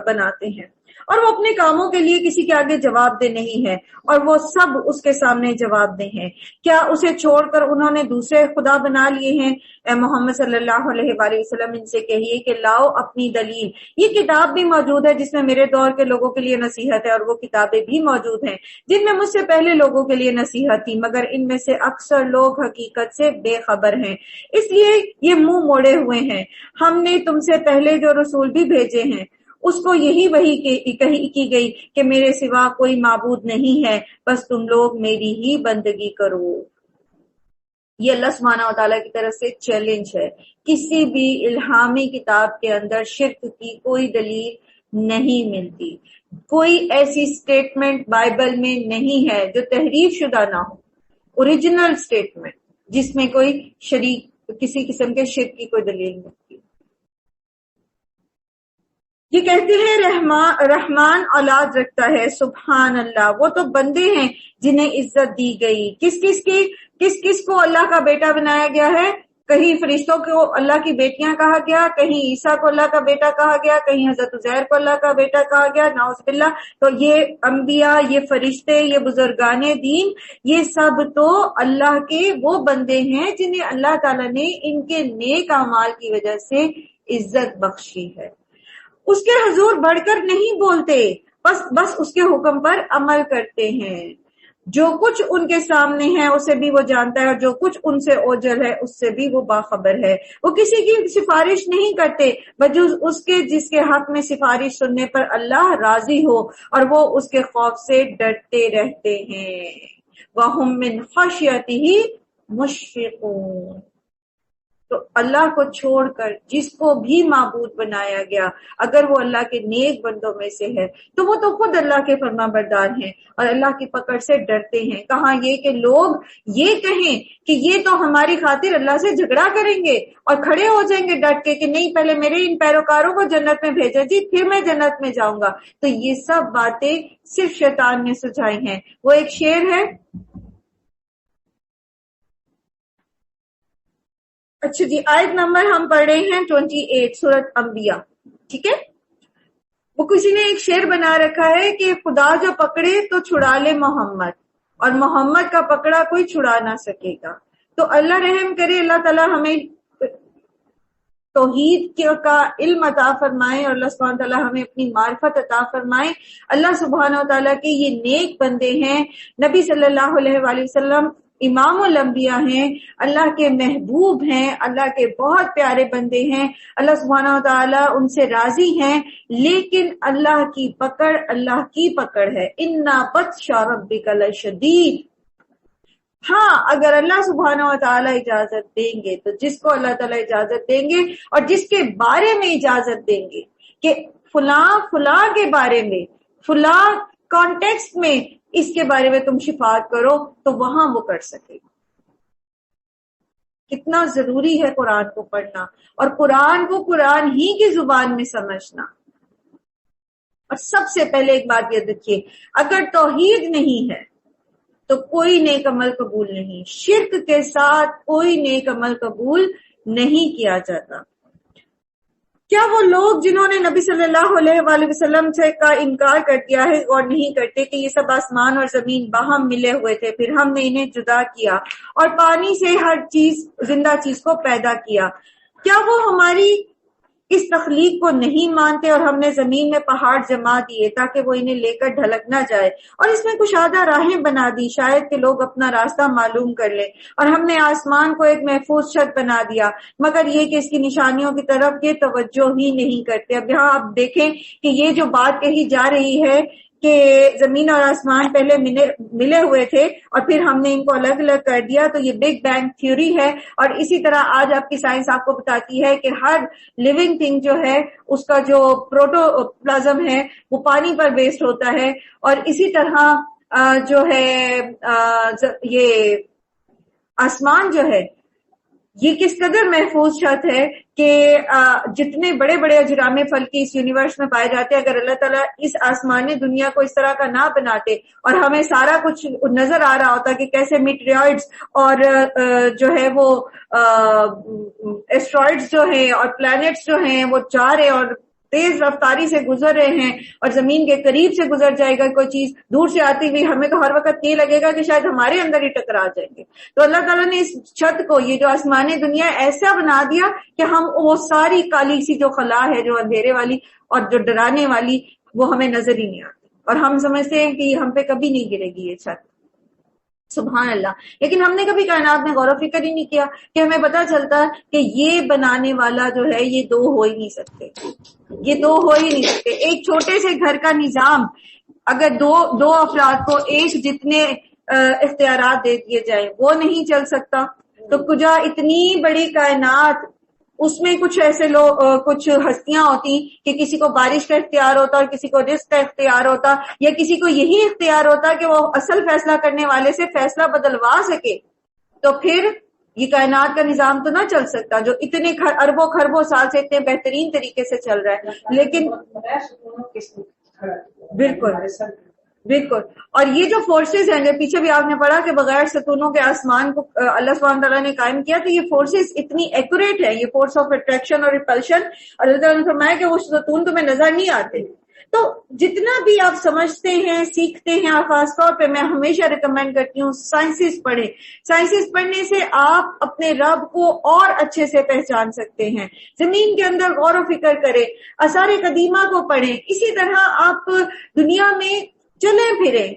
بناتے ہیں، اور وہ اپنے کاموں کے لیے کسی کے آگے جواب دہ نہیں ہے اور وہ سب اس کے سامنے جواب دہ ہیں. کیا اسے چھوڑ کر انہوں نے دوسرے خدا بنا لیے ہیں؟ اے محمد صلی اللہ علیہ وآلہ وسلم ان سے کہیے کہ لاؤ اپنی دلیل. یہ کتاب بھی موجود ہے جس میں میرے دور کے لوگوں کے لیے نصیحت ہے، اور وہ کتابیں بھی موجود ہیں جن میں مجھ سے پہلے لوگوں کے لیے نصیحت تھی، مگر ان میں سے اکثر لوگ حقیقت سے بے خبر ہیں، اس لیے یہ منہ موڑے ہوئے ہیں. ہم نے تم سے پہلے جو رسول بھی بھیجے ہیں اس کو یہی وحی کی گئی کہ میرے سوا کوئی معبود نہیں ہے، بس تم لوگ میری ہی بندگی کرو. یہ اللہ سبحانہ و تعالیٰ کی طرف سے چیلنج ہے. کسی بھی الہامی کتاب کے اندر شرک کی کوئی دلیل نہیں ملتی، کوئی ایسی سٹیٹمنٹ بائبل میں نہیں ہے جو تحریف شدہ نہ ہو، اوریجنل سٹیٹمنٹ جس میں کوئی شریک کسی قسم کے شرک کی کوئی دلیل نہیں. یہ کہتے ہیں رحمان اولاد رکھتا ہے. سبحان اللہ، وہ تو بندے ہیں جنہیں عزت دی گئی. کس کو اللہ کا بیٹا بنایا گیا ہے؟ کہیں فرشتوں کو اللہ کی بیٹیاں کہا گیا، کہیں عیسیٰ کو اللہ کا بیٹا کہا گیا، کہیں حضرت عزیر کو اللہ کا بیٹا کہا گیا، نعوذ باللہ. تو یہ انبیاء، یہ فرشتے، یہ بزرگان دین، یہ سب تو اللہ کے وہ بندے ہیں جنہیں اللہ تعالیٰ نے ان کے نیک اعمال کی وجہ سے عزت بخشی ہے. اس کے حضور بڑھ کر نہیں بولتے، بس اس کے حکم پر عمل کرتے ہیں. جو کچھ ان کے سامنے ہے اسے بھی وہ جانتا ہے، اور جو کچھ ان سے اوجل ہے اس سے بھی وہ باخبر ہے. وہ کسی کی سفارش نہیں کرتے بجز اس کے جس کے حق میں سفارش سننے پر اللہ راضی ہو، اور وہ اس کے خوف سے ڈرتے رہتے ہیں. وَهُم مِّن خَشْيَتِهِ مُشْفِقُونَ. تو اللہ کو چھوڑ کر جس کو بھی معبود بنایا گیا اگر وہ اللہ کے نیک بندوں میں سے ہے تو وہ تو خود اللہ کے فرما بردار ہیں اور اللہ کی پکڑ سے ڈرتے ہیں. کہاں یہ کہ لوگ یہ کہیں کہ یہ تو ہماری خاطر اللہ سے جھگڑا کریں گے اور کھڑے ہو جائیں گے ڈٹ کے کہ نہیں پہلے میرے ان پیروکاروں کو جنت میں بھیجا جی پھر میں جنت میں جاؤں گا. تو یہ سب باتیں صرف شیطان نے سجائی ہیں. وہ ایک شعر ہے. اچھا جی، آیت نمبر ہم پڑھ رہے ہیں 28 سورۃ انبیاء. ٹھیک ہے، وہ کسی نے ایک شعر بنا رکھا ہے کہ خدا جو پکڑے تو چھڑا لے محمد، اور محمد کا پکڑا کوئی چھڑا نہ سکے گا. تو اللہ رحم کرے، اللہ تعالیٰ ہمیں توحید کا علم عطا فرمائے اور اللہ سبحانہ تعالیٰ ہمیں اپنی معرفت عطا فرمائے. اللہ سبحانہ و تعالیٰ کے یہ نیک بندے ہیں. نبی صلی اللہ علیہ وآلہ وسلم امام الانبیاء ہیں، اللہ کے محبوب ہیں، اللہ کے بہت پیارے بندے ہیں. اللہ سبحانہ و تعالیٰ ان سے راضی ہیں، لیکن اللہ کی پکڑ ہے. اِنَّا بَطْشَ رَبِّكَ لَشَدِيدٌ. ہاں اگر اللہ سبحانہ و تعالیٰ اجازت دیں گے تو جس کو اللہ تعالیٰ اجازت دیں گے اور جس کے بارے میں اجازت دیں گے کہ فلاں کے بارے میں فلاں کانٹیکسٹ میں اس کے بارے میں تم شفاعت کرو تو وہاں وہ کر سکے. کتنا ضروری ہے قرآن کو پڑھنا اور قرآن کو قرآن ہی کی زبان میں سمجھنا. اور سب سے پہلے ایک بات یہ دیکھیے، اگر توحید نہیں ہے تو کوئی نیک عمل قبول نہیں. شرک کے ساتھ کوئی نیک عمل قبول نہیں کیا جاتا. کیا وہ لوگ جنہوں نے نبی صلی اللہ علیہ وآلہ وسلم سے کا انکار کر دیا ہے اور نہیں کرتے کہ یہ سب آسمان اور زمین باہم ملے ہوئے تھے، پھر ہم نے انہیں جدا کیا اور پانی سے ہر چیز زندہ چیز کو پیدا کیا، کیا وہ ہماری اس تخلیق کو نہیں مانتے؟ اور ہم نے زمین میں پہاڑ جما دیے تاکہ وہ انہیں لے کر ڈھلک نہ جائے، اور اس میں کشادہ راہیں بنا دی شاید کہ لوگ اپنا راستہ معلوم کر لیں، اور ہم نے آسمان کو ایک محفوظ چھت بنا دیا مگر یہ کہ اس کی نشانیوں کی طرف یہ توجہ ہی نہیں کرتے. اب یہاں آپ دیکھیں کہ یہ جو بات کہی جا رہی ہے کہ زمین اور آسمان پہلے ملے ہوئے تھے اور پھر ہم نے ان کو الگ الگ کر دیا، تو یہ بگ بینگ تھیوری ہے. اور اسی طرح آج آپ کی سائنس آپ کو بتاتی ہے کہ ہر لیونگ تھنگ جو ہے اس کا جو پروٹوپلازم ہے وہ پانی پر بیسڈ ہوتا ہے. اور اسی طرح جو ہے یہ آسمان جو ہے یہ کس قدر محفوظ چھت ہے کہ جتنے بڑے بڑے اجرام فلکی اس یونیورس میں پائے جاتے ہیں، اگر اللہ تعالیٰ اس آسمانی دنیا کو اس طرح کا نہ بناتے اور ہمیں سارا کچھ نظر آ رہا ہوتا کہ کیسے میٹیورائڈز اور جو ہے وہ ایسٹرائڈز جو ہیں اور پلانٹس جو ہیں وہ جا رہے اور تیز رفتاری سے گزر رہے ہیں اور زمین کے قریب سے گزر جائے گا کوئی چیز دور سے آتی ہوئی، ہمیں تو ہر وقت یہ لگے گا کہ شاید ہمارے اندر ہی ٹکرا جائیں گے. تو اللہ تعالیٰ نے اس چھت کو، یہ جو آسمانی دنیا ایسا بنا دیا کہ ہم وہ ساری کالی سی جو خلا ہے جو اندھیرے والی اور جو ڈرانے والی وہ ہمیں نظر ہی نہیں آتی، اور ہم سمجھتے ہیں کہ یہ ہم پہ کبھی نہیں گرے گی یہ چھت. سبحان اللہ. لیکن ہم نے کبھی کائنات میں غور و فکر ہی نہیں کیا کہ ہمیں پتا چلتا کہ یہ بنانے والا جو ہے یہ دو ہو ہی نہیں سکتے، یہ دو ہو ہی نہیں سکتے. ایک چھوٹے سے گھر کا نظام اگر دو افراد کو ایک جتنے اختیارات دے دیے جائیں وہ نہیں چل سکتا، تو کجا اتنی بڑی کائنات اس میں کچھ ایسے لوگ کچھ ہستیاں ہوتی کہ کسی کو بارش کا اختیار ہوتا اور کسی کو رزق کا اختیار ہوتا، یا کسی کو یہی اختیار ہوتا کہ وہ اصل فیصلہ کرنے والے سے فیصلہ بدلوا سکے، تو پھر یہ کائنات کا نظام تو نہ چل سکتا جو اتنے اربوں خربوں سال سے اتنے بہترین طریقے سے چل رہا ہے. لیکن بالکل اور یہ جو فورسز ہیں جو پیچھے بھی آپ نے پڑھا کہ بغیر ستونوں کے آسمان کو اللہ سبحانہ تعالیٰ نے قائم کیا، تو یہ فورسز اتنی ایکوریٹ ہے، یہ فورس آف اٹریکشن اور ریپلشن، اور اللہ تعالیٰ نے فرمایا کہ وہ ستون تمہیں نظر نہیں آتے. تو جتنا بھی آپ سمجھتے ہیں سیکھتے ہیں، اور خاص طور پہ میں ہمیشہ ریکمینڈ کرتی ہوں سائنسز پڑھیں. سائنسز پڑھنے سے آپ اپنے رب کو اور اچھے سے پہچان سکتے ہیں. زمین کے اندر غور و فکر کریں، آثار قدیمہ کو پڑھیں. اسی طرح آپ دنیا میں چلیں پھریں،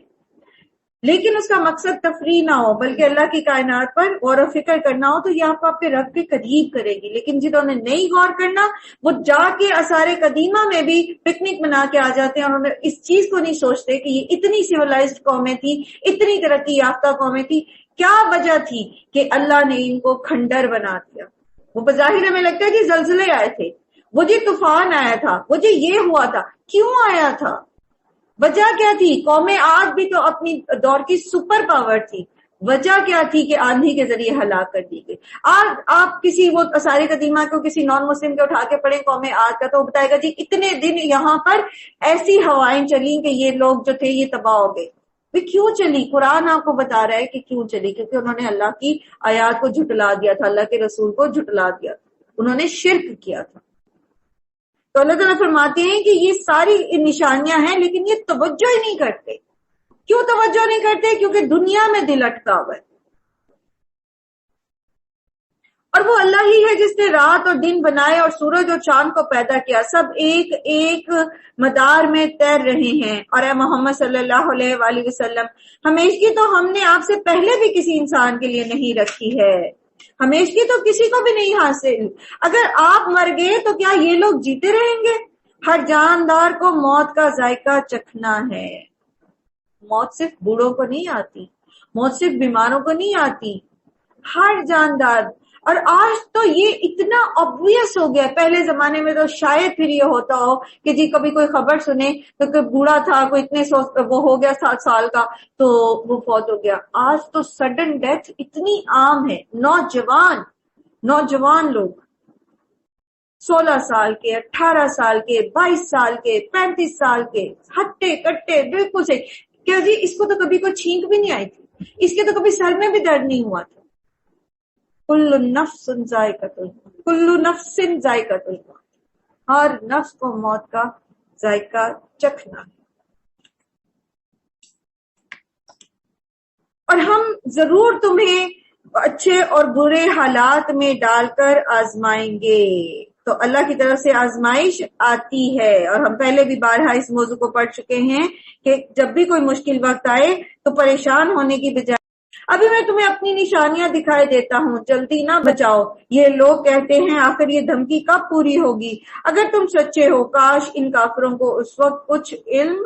لیکن اس کا مقصد تفریح نہ ہو بلکہ اللہ کی کائنات پر غور و فکر کرنا ہو، تو یہ آپ کو آپ کے رب کے قریب کرے گی. لیکن جنہوں نے نہیں غور کرنا وہ جا کے آثار قدیمہ میں بھی پکنک منا کے آ جاتے ہیں، اور انہوں نے اس چیز کو نہیں سوچتے کہ یہ اتنی سیولائزڈ قومیں تھی، اتنی ترقی یافتہ قومیں تھی، کیا وجہ تھی کہ اللہ نے ان کو کھنڈر بنا دیا. وہ بظاہر ہمیں لگتا ہے کہ زلزلے آئے تھے، وہ جی طوفان آیا تھا، وہ جی یہ ہوا تھا. کیوں آیا تھا؟ وجہ کیا تھی؟ قومیں آج بھی تو اپنی دور کی سپر پاور تھی. وجہ کیا تھی کہ آندھی کے ذریعے ہلاک کر دی گئی. آج آپ کسی وہ آثار قدیمہ کو کسی نان مسلم کے اٹھا کے پڑھیں قوم آج کا، تو وہ بتائے گا جی اتنے دن یہاں پر ایسی ہوائیں چلی کہ یہ لوگ جو تھے یہ تباہ ہو گئے. کیوں چلی؟ قرآن آپ کو بتا رہا ہے کہ کیوں چلی، کیونکہ انہوں نے اللہ کی آیات کو جھٹلا دیا تھا، اللہ کے رسول کو جھٹلا دیا تھا، انہوں نے شرک کیا تھا. تو اللہ تعالیٰ فرماتے ہیں کہ یہ ساری نشانیاں ہیں لیکن یہ توجہ ہی نہیں کرتے. کیوں توجہ نہیں کرتے؟ کیونکہ دنیا میں دل اٹکا ہوا ہے. اور وہ اللہ ہی ہے جس نے رات اور دن بنائے اور سورج اور چاند کو پیدا کیا، سب ایک ایک مدار میں تیر رہے ہیں. اور اے محمد صلی اللہ علیہ وآلہ وسلم، ہمیشگی تو ہم نے آپ سے پہلے بھی کسی انسان کے لیے نہیں رکھی ہے، ہمیشگی تو کسی کو بھی نہیں حاصل. اگر آپ مر گئے تو کیا یہ لوگ جیتے رہیں گے؟ ہر جاندار کو موت کا ذائقہ چکھنا ہے. موت صرف بوڑھوں کو نہیں آتی، موت صرف بیماروں کو نہیں آتی. ہر جاندار اور آج تو یہ اتنا obvious ہو گیا. پہلے زمانے میں تو شاید پھر یہ ہوتا ہو کہ جی کبھی کوئی خبر سنے تو کوئی بوڑھا تھا, کوئی اتنے وہ ہو گیا 7 سال کا تو وہ فوت ہو گیا. آج تو سڈن ڈیتھ اتنی عام ہے. نوجوان لوگ 16 سال کے, 18 سال کے, 22 سال کے, 35 سال کے, ہٹے کٹے بالکل سے. کیا جی اس کو تو کبھی کوئی چھینک بھی نہیں آئی تھی, اس کے تو کبھی سر میں بھی درد نہیں ہوا تھا. کل نفس ذائقۃ الموت, کل نفس ذائقۃ الموت, ہر نفس کو موت کا ذائقہ چکھنا ہے. اور ہم ضرور تمہیں اچھے اور برے حالات میں ڈال کر آزمائیں گے. تو اللہ کی طرف سے آزمائش آتی ہے, اور ہم پہلے بھی بارہا اس موضوع کو پڑھ چکے ہیں کہ جب بھی کوئی مشکل وقت آئے تو پریشان ہونے کی بجائے ابھی میں تمہیں اپنی نشانیاں دکھائے دیتا ہوں, جلدی نہ بچاؤ. یہ لوگ کہتے ہیں آخر یہ دھمکی کب پوری ہوگی؟ اگر تم سچے ہو کاش ان کافروں کو اس وقت کچھ علم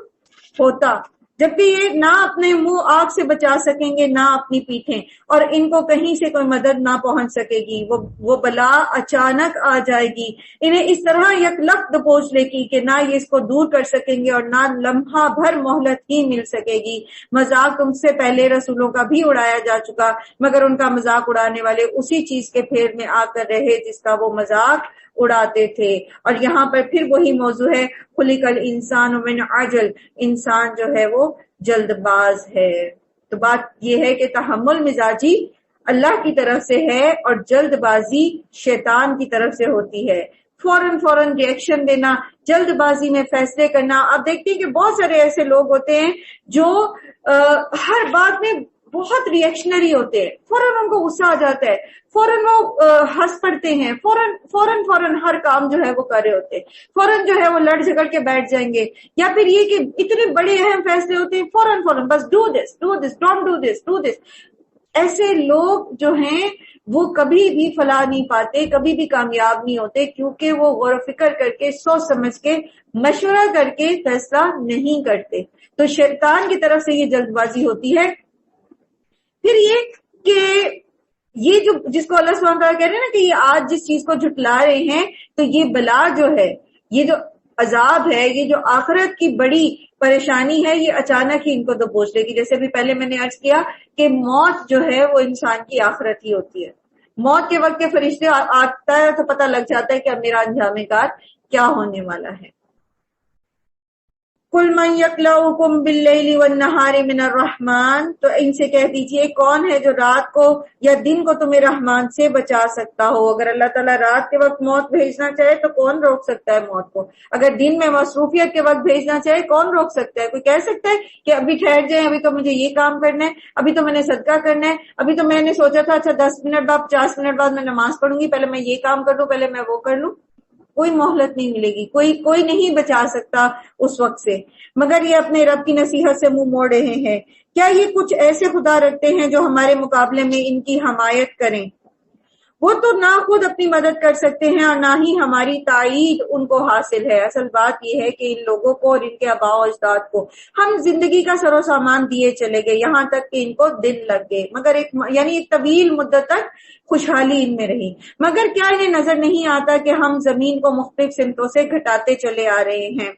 ہوتا, جبکہ یہ نہ اپنے منہ آگ سے بچا سکیں گے نہ اپنی پیٹھیں, اور ان کو کہیں سے کوئی مدد نہ پہنچ سکے گی. وہ بلا اچانک آ جائے گی, انہیں اس طرح یکلخت دبوچ لے گی کہ نہ یہ اس کو دور کر سکیں گے اور نہ لمحہ بھر مہلت ہی مل سکے گی. مذاق تم سے پہلے رسولوں کا بھی اڑایا جا چکا, مگر ان کا مذاق اڑانے والے اسی چیز کے پھیر میں آ کر رہے جس کا وہ مذاق اڑاتے تھے. اور یہاں پر پھر وہی موضوع ہے, خلق الانسان من عجل, انسان جو ہے وہ جلد باز ہے. تو بات یہ ہے کہ تحمل مزاجی اللہ کی طرف سے ہے اور جلد بازی شیطان کی طرف سے ہوتی ہے. فوراً ری ایکشن دینا, جلد بازی میں فیصلے کرنا. آپ دیکھتے ہیں کہ بہت سارے ایسے لوگ ہوتے ہیں جو ہر بات میں بہت ری ایکشنری ہوتے ہیں, فوراً ان کو غصہ آ جاتا ہے, فوراً وہ ہنس پڑتے ہیں, فوراً ہر کام جو ہے وہ کر رہے ہوتے ہیں, فوراً جو ہے وہ لڑ جھگڑ کے بیٹھ جائیں گے. یا پھر یہ کہ اتنے بڑے اہم فیصلے ہوتے ہیں فوراً بس do this don't do this. ایسے لوگ جو ہیں وہ کبھی بھی فلاح نہیں پاتے, کبھی بھی کامیاب نہیں ہوتے, کیونکہ وہ غور و فکر کر کے سوچ سمجھ کے مشورہ کر کے فیصلہ نہیں کرتے. تو شیطان کی طرف سے یہ جلد بازی ہوتی ہے. پھر یہ کہ یہ جو جس کو اللہ سبحانہ وتعالیٰ کہہ رہے ہیں نا کہ یہ آج جس چیز کو جھٹلا رہے ہیں, تو یہ بلا جو ہے, یہ جو عذاب ہے, یہ جو آخرت کی بڑی پریشانی ہے, یہ اچانک ہی ان کو دبوچ لے گی. جیسے بھی پہلے میں نے عرض کیا کہ موت جو ہے وہ انسان کی آخرت ہی ہوتی ہے. موت کے وقت کے فرشتے آتا ہے تو پتہ لگ جاتا ہے کہ اب میرا انجام کار کیا ہونے والا ہے. قل من یکلؤکم باللیل والنہار من الرحمن, تو ان سے کہہ دیجئے کون ہے جو رات کو یا دن کو تمہیں رحمان سے بچا سکتا ہو. اگر اللہ تعالیٰ رات کے وقت موت بھیجنا چاہے تو کون روک سکتا ہے موت کو؟ اگر دن میں مصروفیت کے وقت بھیجنا چاہے کون روک سکتا ہے؟ کوئی کہہ سکتا ہے کہ ابھی ٹھہر جائیں, ابھی تو مجھے یہ کام کرنا ہے, ابھی تو میں نے صدقہ کرنا ہے, ابھی تو میں نے سوچا تھا اچھا 10 منٹ بعد 50 منٹ بعد میں نماز پڑھوں گی, پہلے میں یہ کام کر لوں, پہلے میں وہ کر لوں. کوئی مہلت نہیں ملے گی, کوئی نہیں بچا سکتا اس وقت سے, مگر یہ اپنے رب کی نصیحت سے منہ موڑ رہے ہیں. کیا یہ کچھ ایسے خدا رکھتے ہیں جو ہمارے مقابلے میں ان کی حمایت کریں؟ وہ تو نہ خود اپنی مدد کر سکتے ہیں اور نہ ہی ہماری تائید ان کو حاصل ہے. اصل بات یہ ہے کہ ان لوگوں کو اور ان کے آباء و اجداد کو ہم زندگی کا سر و سامان دیے چلے گئے, یہاں تک کہ ان کو دن لگ گئے, مگر ایک طویل مدت تک خوشحالی ان میں رہی. مگر کیا انہیں نظر نہیں آتا کہ ہم زمین کو مختلف سمتوں سے گھٹاتے چلے آ رہے ہیں؟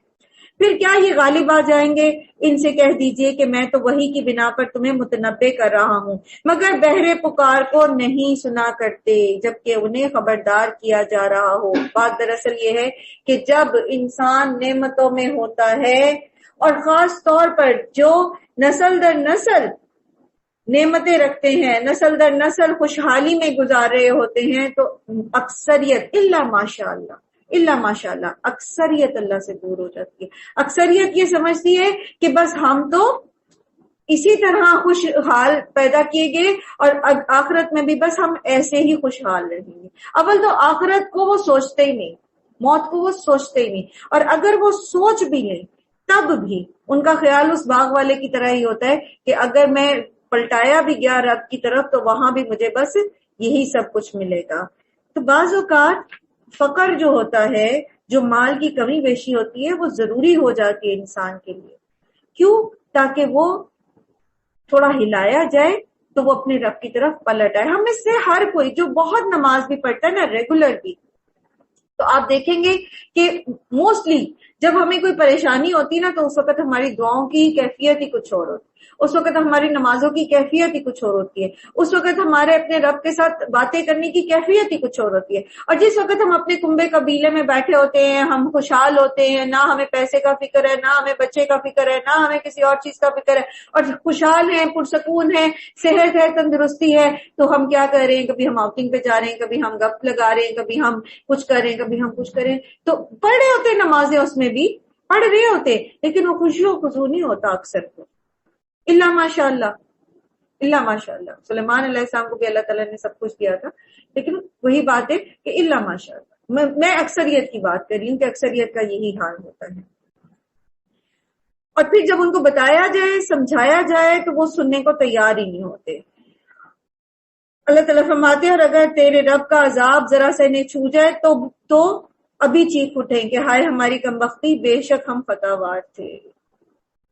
پھر کیا یہ غالب آ جائیں گے؟ ان سے کہہ دیجئے کہ میں تو وحی کی بنا پر تمہیں متنبع کر رہا ہوں, مگر بہرے پکار کو نہیں سنا کرتے جبکہ انہیں خبردار کیا جا رہا ہو. بات دراصل یہ ہے کہ جب انسان نعمتوں میں ہوتا ہے, اور خاص طور پر جو نسل در نسل نعمتیں رکھتے ہیں, نسل در نسل خوشحالی میں گزار رہے ہوتے ہیں, تو اکثریت الا ماشاء اللہ اکثریت اللہ سے دور ہو جاتی ہے. اکثریت یہ سمجھتی ہے کہ بس ہم تو اسی طرح خوشحال پیدا کیے گئے اور آخرت میں بھی بس ہم ایسے ہی خوشحال رہیں گے. اول تو آخرت کو وہ سوچتے ہی نہیں, موت کو وہ سوچتے ہی نہیں, اور اگر وہ سوچ بھی لیں تب بھی ان کا خیال اس باغ والے کی طرح ہی ہوتا ہے کہ اگر میں پلٹایا بھی گیا رب کی طرف تو وہاں بھی مجھے بس یہی سب کچھ ملے گا. تو بعض اوقات فقر جو ہوتا ہے, جو مال کی کمی بیشی ہوتی ہے, وہ ضروری ہو جاتی ہے انسان کے لیے. کیوں؟ تاکہ وہ تھوڑا ہلایا جائے تو وہ اپنے رب کی طرف پلٹ آئے. ہم میں سے ہر کوئی جو بہت نماز بھی پڑھتا ہے نا ریگولر بھی، تو آپ دیکھیں گے کہ موسٹلی جب ہمیں کوئی پریشانی ہوتی ہے نا تو اس وقت ہماری دعاؤں کی کیفیت ہی کچھ اور ہوتی ہے، اس وقت ہماری نمازوں کی کیفیت ہی کچھ اور ہوتی ہے، اس وقت ہمارے اپنے رب کے ساتھ باتیں کرنے کی کیفیت ہی کچھ اور ہوتی ہے. اور جس وقت ہم اپنے کنبے قبیلے میں بیٹھے ہوتے ہیں، ہم خوشحال ہوتے ہیں، نہ ہمیں پیسے کا فکر ہے، نہ ہمیں بچے کا فکر ہے، نہ ہمیں کسی اور چیز کا فکر ہے، اور خوشحال ہیں، پرسکون ہیں، صحت ہے، تندرستی ہے، تو ہم کیا کر رہے ہیں؟ کبھی ہم آؤٹنگ پہ جا رہے ہیں، کبھی ہم گپ لگا رہے ہیں، کبھی ہم کچھ کر رہے ہیں، کبھی ہم کچھ کریں. تو پڑھ رہے ہوتے نمازیں، اس میں بھی پڑھ رہے ہوتے، لیکن وہ خوشی و خضوع نہیں ہوتا اکثر کو، اللہ ماشاء اللہ. اللہ ماشاء اللہ، سلیمان علیہ السلام کو بھی اللہ تعالیٰ نے سب کچھ دیا تھا، لیکن وہی بات ہے کہ اللہ ماشاء اللہ. میں اکثریت کی بات کر رہی ہوں کہ اکثریت کا یہی حال ہوتا ہے. اور پھر جب ان کو بتایا جائے، سمجھایا جائے، تو وہ سننے کو تیار ہی نہیں ہوتے. اللہ تعالیٰ فرماتے ہیں اور اگر تیرے رب کا عذاب ذرا سے انہیں چھو جائے تو ابھی چیخ اٹھیں کہ ہائے ہماری کمبختی، بے شک ہم فتاوار تھے.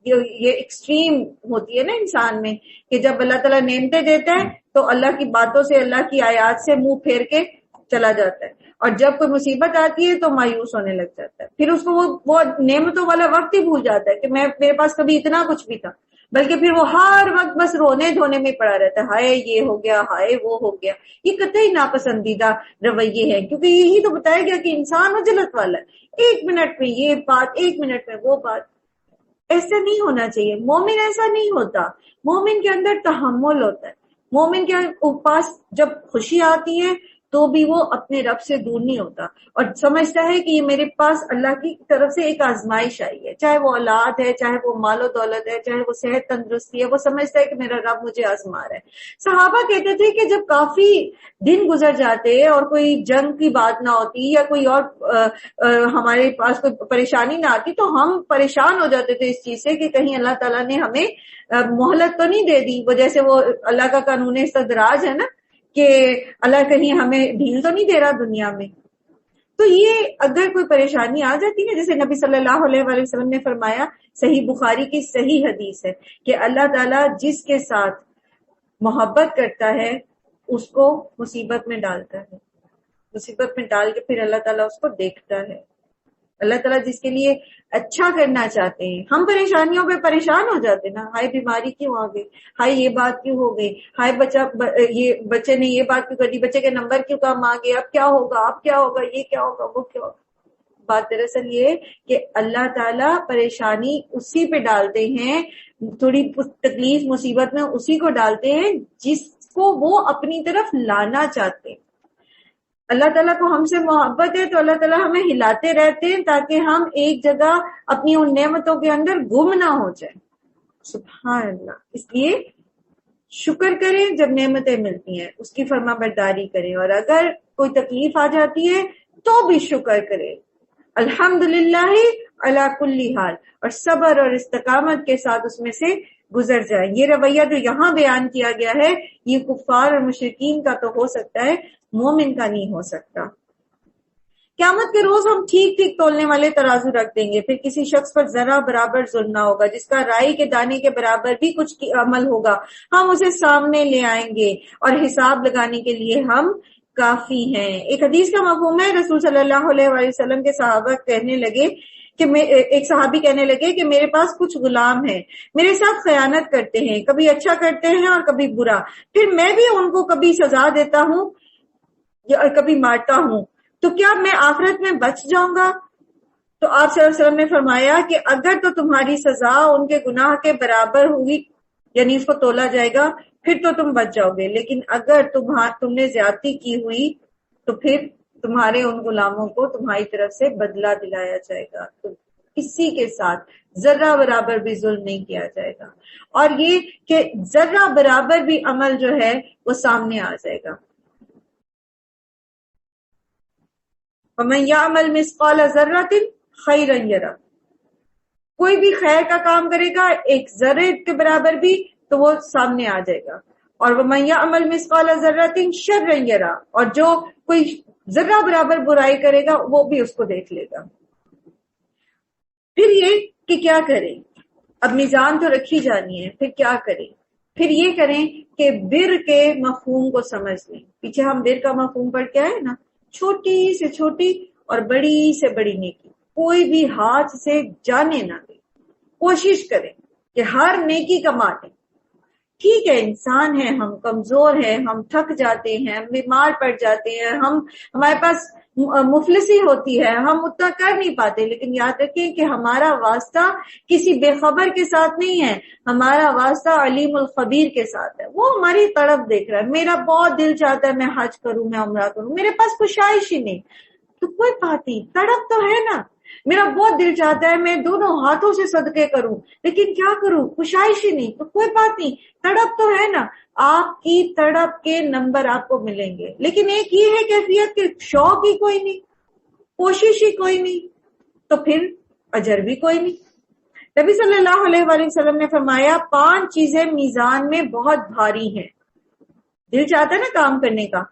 یہ ایکسٹریم ہوتی ہے نا انسان میں، کہ جب اللہ تعالیٰ نعمتیں دیتا ہے تو اللہ کی باتوں سے، اللہ کی آیات سے منہ پھیر کے چلا جاتا ہے، اور جب کوئی مصیبت آتی ہے تو مایوس ہونے لگ جاتا ہے. پھر اس کو وہ نعمتوں والا وقت ہی بھول جاتا ہے کہ میرے پاس کبھی اتنا کچھ بھی تھا، بلکہ پھر وہ ہر وقت بس رونے دھونے میں پڑا رہتا ہے، ہائے یہ ہو گیا، ہائے وہ ہو گیا. یہ قطعی ناپسندیدہ رویے ہیں، کیونکہ یہی تو بتایا گیا کہ انسان عجلت والا ہے، ایک منٹ میں یہ بات، ایک منٹ میں وہ بات. ایسا نہیں ہونا چاہیے. مومن ایسا نہیں ہوتا. مومن کے اندر تحمل ہوتا ہے. مومن کے پاس جب خوشی آتی ہے تو بھی وہ اپنے رب سے دور نہیں ہوتا، اور سمجھتا ہے کہ یہ میرے پاس اللہ کی طرف سے ایک آزمائش آئی ہے، چاہے وہ اولاد ہے، چاہے وہ مال و دولت ہے، چاہے وہ صحت تندرستی ہے، وہ سمجھتا ہے کہ میرا رب مجھے آزما رہا ہے. صحابہ کہتے تھے کہ جب کافی دن گزر جاتے اور کوئی جنگ کی بات نہ ہوتی یا کوئی اور ہمارے پاس کوئی پریشانی نہ آتی تو ہم پریشان ہو جاتے تھے اس چیز سے کہ کہیں اللہ تعالیٰ نے ہمیں مہلت تو نہیں دے دی. وہ جیسے وہ اللہ کا قانون استدراج ہے نا، کہ اللہ کہیں ہمیں ڈھیل تو نہیں دے رہا دنیا میں. تو یہ اگر کوئی پریشانی آ جاتی ہے، جیسے نبی صلی اللہ علیہ وآلہ وسلم نے فرمایا، صحیح بخاری کی صحیح حدیث ہے کہ اللہ تعالیٰ جس کے ساتھ محبت کرتا ہے اس کو مصیبت میں ڈالتا ہے، مصیبت میں ڈال کے پھر اللہ تعالیٰ اس کو دیکھتا ہے. اللہ تعالیٰ جس کے لیے اچھا کرنا چاہتے ہیں، ہم پریشانیوں پہ پریشان ہو جاتے ہیں نا، ہائے بیماری کیوں آ گئی، ہائے یہ بات کیوں ہو گئی، ہائے یہ بچے نے یہ بات کیوں کر دی، بچے کے نمبر کیوں کم آ گئے، اب کیا ہوگا، اب کیا ہوگا، یہ کیا ہوگا، وہ کیا ہوگا. بات دراصل یہ کہ اللہ تعالیٰ پریشانی اسی پہ ڈالتے ہیں، تھوڑی تکلیف مصیبت میں اسی کو ڈالتے ہیں جس کو وہ اپنی طرف لانا چاہتے ہیں. اللہ تعالیٰ کو ہم سے محبت ہے تو اللہ تعالیٰ ہمیں ہلاتے رہتے ہیں تاکہ ہم ایک جگہ اپنی ان نعمتوں کے اندر گم نہ ہو جائیں. سبحان اللہ. اس لیے شکر کریں جب نعمتیں ملتی ہیں، اس کی فرما برداری کریں، اور اگر کوئی تکلیف آ جاتی ہے تو بھی شکر کریں. الحمدللہ علی کل حال، اور صبر اور استقامت کے ساتھ اس میں سے گزر جائیں. یہ رویہ جو یہاں بیان کیا گیا ہے یہ کفار اور مشرکین کا تو ہو سکتا ہے، مومن کا نہیں ہو سکتا. قیامت کے روز ہم ٹھیک ٹھیک تولنے والے ترازو رکھ دیں گے، پھر کسی شخص پر ذرا برابر ظلم نہ ہوگا، جس کا رائی کے دانے کے برابر بھی کچھ عمل ہوگا ہم اسے سامنے لے آئیں گے، اور حساب لگانے کے لیے ہم کافی ہیں. ایک حدیث کا مفہوم ہے، رسول صلی اللہ علیہ وآلہ وسلم کے صحابہ کہنے لگے کہ ایک صحابی کہنے لگے کہ میرے پاس کچھ غلام ہیں، میرے ساتھ خیانت کرتے ہیں، کبھی اچھا کرتے ہیں اور کبھی برا، پھر میں بھی ان کو کبھی سزا دیتا ہوں اور کبھی مارتا ہوں، تو کیا میں آخرت میں بچ جاؤں گا؟ تو آپ صلی اللہ علیہ وسلم نے فرمایا کہ اگر تو تمہاری سزا ان کے گناہ کے برابر ہوگی، یعنی اس کو تولا جائے گا، پھر تو تم بچ جاؤ گے، لیکن اگر تم نے زیادتی کی ہوئی تو پھر تمہارے ان غلاموں کو تمہاری طرف سے بدلہ دلایا جائے گا. تو کسی کے ساتھ ذرہ برابر بھی ظلم نہیں کیا جائے گا، اور یہ کہ ذرہ برابر بھی عمل جو ہے وہ سامنے آ جائے گا. وَمَن يَعْمَلْ مِثْقَالَ ذَرَّةٍ خَيْرًا يَرَهُ، کوئی بھی خیر کا کام کرے گا ایک ذرے کے برابر بھی تو وہ سامنے آ جائے گا. اور وَمَن يَعْمَلْ مِثْقَالَ ذَرَّةٍ شَرًّا يَرَهُ، اور جو کوئی ذرہ برابر برائی کرے گا وہ بھی اس کو دیکھ لے گا. پھر یہ کہ کیا کریں، اب میزان تو رکھی جانی ہے، پھر کیا کریں؟ پھر یہ کریں کہ بر کے مفہوم کو سمجھ لیں. پیچھے ہم بر کا مفہوم پڑھ کے آئے نا, چھوٹی سے چھوٹی اور بڑی سے بڑی نیکی کوئی بھی ہاتھ سے جانے نہ دے. کوشش کریں کہ ہر نیکی کما لیں. ٹھیک ہے, انسان ہے, ہم کمزور ہیں, ہم تھک جاتے ہیں, ہم بیمار پڑ جاتے ہیں, ہمارے پاس مفلسی ہوتی ہے, ہم اتنا کر نہیں پاتے, لیکن یاد رکھیں کہ ہمارا واسطہ کسی بے خبر کے ساتھ نہیں ہے, ہمارا واسطہ علیم الخبیر کے ساتھ ہے. وہ ہماری تڑپ دیکھ رہا ہے. میرا بہت دل چاہتا ہے میں حج کروں, میں عمرہ کروں, میرے پاس گنجائش ہی نہیں, تو کوئی بات نہیں, تڑپ تو ہے نا. میرا بہت دل چاہتا ہے میں دونوں ہاتھوں سے صدقے کروں, لیکن کیا کروں, گنجائش ہی نہیں, تو کوئی بات نہیں, تڑپ تو ہے نا. آپ کی تڑپ کے نمبر آپ کو ملیں گے, لیکن ایک یہ ہے کیفیت کہ شوق ہی کوئی نہیں, کوشش ہی کوئی نہیں, تو پھر اجر بھی کوئی نہیں. نبی صلی اللہ علیہ وآلہ وسلم نے فرمایا 5 چیزیں میزان میں بہت بھاری ہیں. دل چاہتا ہے نا کام کرنے کا,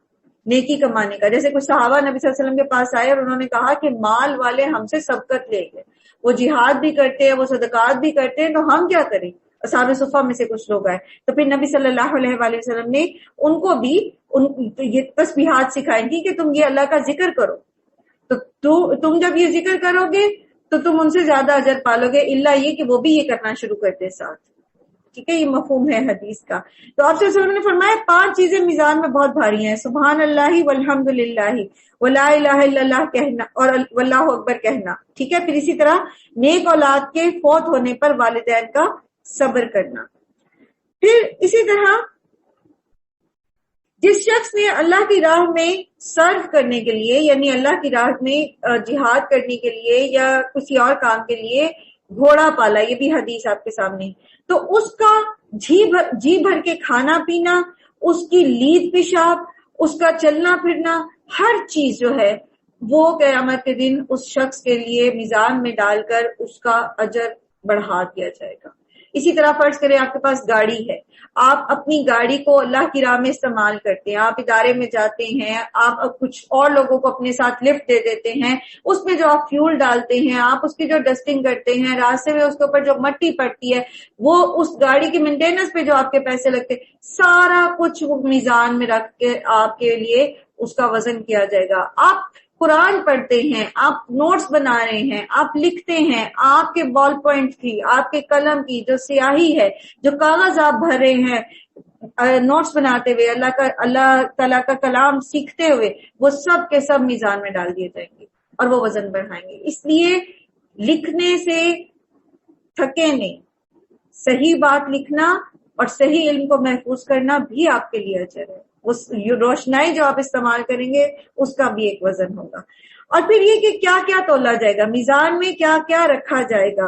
نیکی کمانے کا. جیسے کچھ صحابہ نبی صلی اللہ علیہ وسلم کے پاس آئے اور انہوں نے کہا کہ مال والے ہم سے سبقت لے گئے, وہ جہاد بھی کرتے ہیں, وہ صدقات بھی کرتے ہیں, تو ہم کیا کریں. اصحاب صفہ میں سے کچھ لوگ آئے, تو پھر نبی صلی اللہ علیہ وآلہ وسلم نے ان کو بھی یہ تسبیحات سکھائی تھی کہ تم یہ اللہ کا ذکر کرو, تو تم جب یہ ذکر کرو گے تو تم ان سے زیادہ اجر پالو گے, اللہ یہ کہ وہ بھی یہ کرنا شروع کرتے ساتھ. ٹھیک ہے, یہ مفہوم ہے حدیث کا. تو آپ صلی اللہ علیہ وسلم نے فرمایا 5 چیزیں میزان میں بہت بھاری ہیں. سبحان اللہ والحمد للہ ولا الہ الا اللہ کہنا اور واللہ اکبر کہنا. ٹھیک ہے, پھر اسی طرح نیک اولاد کے فوت ہونے پر والدین کا صبر کرنا. پھر اسی طرح جس شخص نے اللہ کی راہ میں صرف کرنے کے لیے, یعنی اللہ کی راہ میں جہاد کرنے کے لیے یا کسی اور کام کے لیے گھوڑا پالا, یہ بھی حدیث آپ کے سامنے, تو اس کا جی بھر کے کھانا پینا, اس کی لید پیشاب, اس کا چلنا پھرنا, ہر چیز جو ہے وہ قیامت کے دن اس شخص کے لیے میزان میں ڈال کر اس کا اجر بڑھا دیا جائے گا. اسی طرح فرض کریں آپ کے پاس گاڑی ہے, آپ اپنی گاڑی کو اللہ کی راہ میں استعمال کرتے ہیں, آپ ادارے میں جاتے ہیں, آپ کچھ اور لوگوں کو اپنے ساتھ لفٹ دے دیتے ہیں, اس میں جو آپ فیول ڈالتے ہیں, آپ اس کی جو ڈسٹنگ کرتے ہیں, راستے میں اس کے اوپر جو مٹی پڑتی ہے, وہ اس گاڑی کی مینٹیننس پہ جو آپ کے پیسے لگتے, سارا کچھ میزان میں رکھ کے آپ کے لیے اس کا وزن کیا جائے گا. آپ قرآن پڑھتے ہیں, آپ نوٹس بنا رہے ہیں, آپ لکھتے ہیں, آپ کے بال پوائنٹ کی, آپ کے قلم کی جو سیاہی ہے, جو کاغذ آپ بھر رہے ہیں نوٹس بناتے ہوئے, اللہ تعالیٰ کا کلام سیکھتے ہوئے, وہ سب کے سب میزان میں ڈال دیے جائیں گے اور وہ وزن بڑھائیں گے. اس لیے لکھنے سے تھکے نہیں, صحیح بات لکھنا اور صحیح علم کو محفوظ کرنا بھی آپ کے لیے اجر ہے. اس روشنائی جو آپ استعمال کریں گے اس کا بھی ایک وزن ہوگا. اور پھر یہ کہ کیا کیا تولا جائے گا, میزان میں کیا کیا رکھا جائے گا.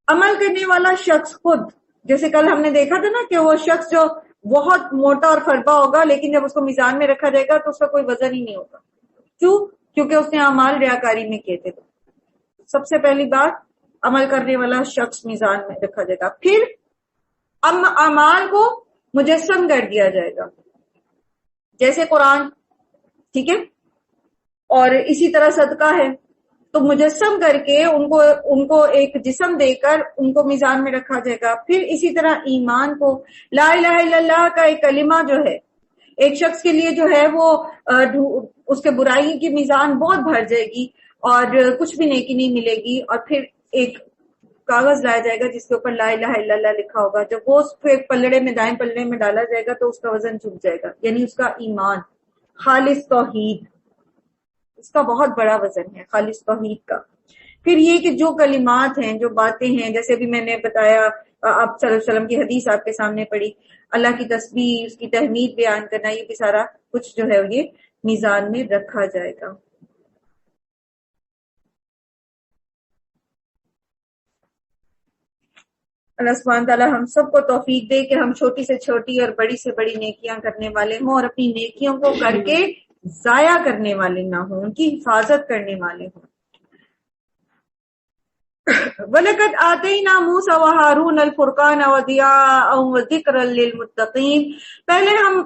عمل کرنے والا شخص خود, جیسے کل ہم نے دیکھا تھا نا کہ وہ شخص جو بہت موٹا اور فربا ہوگا, لیکن جب اس کو میزان میں رکھا جائے گا تو اس کا کوئی وزن ہی نہیں ہوگا. کیوں؟ کیونکہ اس نے اعمال ریاکاری میں کیے تھے. سب سے پہلی بات, عمل کرنے والا شخص میزان میں رکھا جائے گا. پھر اعمال کو مجسم کر دیا جائے گا, جیسے قرآن, ٹھیک ہے, اور اسی طرح صدقہ ہے, تو مجسم کر کے ان کو ایک جسم دے کر ان کو میزان میں رکھا جائے گا. پھر اسی طرح ایمان کو, لا الہ الا اللہ کا ایک کلمہ جو ہے ایک شخص کے لیے جو ہے وہ اس کے برائی کی میزان بہت بھر جائے گی اور کچھ بھی نیکی نہیں ملے گی. اور پھر ایک کاغذ لایا جائے گا جس کے اوپر لا الہ الا اللہ لکھا ہوگا, جب وہ اس کو ایک پلڑے میں, دائیں پلڑے میں ڈالا جائے گا تو اس کا وزن جھک جائے گا, یعنی اس کا ایمان, خالص توحید, اس کا بہت بڑا وزن ہے خالص توحید کا. پھر یہ کہ جو کلمات ہیں, جو باتیں ہیں, جیسے بھی میں نے بتایا, آپ صلی اللہ علیہ وسلم کی حدیث آپ کے سامنے پڑھی, اللہ کی تسبیح, اس کی تحمید بیان کرنا, یہ بھی سارا کچھ جو ہے یہ میزان میں رکھا جائے گا. اللہ سبحانہ تعالیٰ ہم سب کو توفیق دے کہ ہم چھوٹی سے چھوٹی اور بڑی سے بڑی نیکیاں کرنے والے ہوں, اور اپنی نیکیوں کو کر کے ضائع کرنے والے نہ ہوں, ان کی حفاظت کرنے والے ہوں. وَلَقَدْ آتَيْنَا مُوسَىٰ وَهَارُونَ الْفُرْقَانَ وَضِيَاءً وَذِكْرًا لِّلْمُتَّقِينَ. پہلے ہم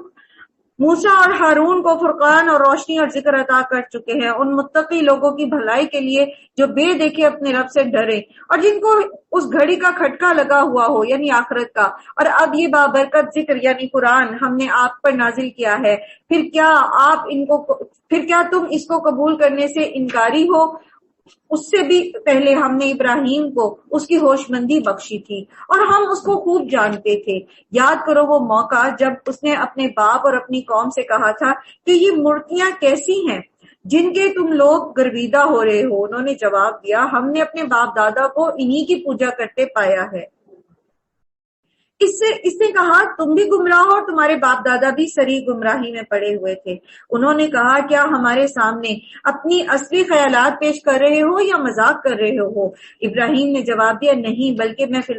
موسیٰ اور ہارون کو فرقان اور روشنی اور ذکر عطا کر چکے ہیں، ان متقی لوگوں کی بھلائی کے لیے جو بے دیکھے اپنے رب سے ڈرے اور جن کو اس گھڑی کا کھٹکا لگا ہوا ہو یعنی آخرت کا۔ اور اب یہ بابرکت ذکر یعنی قرآن ہم نے آپ پر نازل کیا ہے، پھر کیا تم اس کو قبول کرنے سے انکاری ہو؟ اس سے بھی پہلے ہم نے ابراہیم کو اس کی ہوش مندی بخشی تھی اور ہم اس کو خوب جانتے تھے۔ یاد کرو وہ موقع جب اس نے اپنے باپ اور اپنی قوم سے کہا تھا کہ یہ مورتیاں کیسی ہیں جن کے تم لوگ گرویدہ ہو رہے ہو؟ انہوں نے جواب دیا، ہم نے اپنے باپ دادا کو انہی کی پوجا کرتے پایا ہے۔ اس نے کہا، تم بھی گمراہ ہو اور تمہارے باپ دادا بھی سری گمراہی میں پڑے ہوئے تھے۔ انہوں نے کہا، کیا ہمارے سامنے اپنی اصلی خیالات پیش کر رہے ہو یا مذاق کر رہے ہو؟ ابراہیم نے جواب دیا، نہیں، بلکہ فی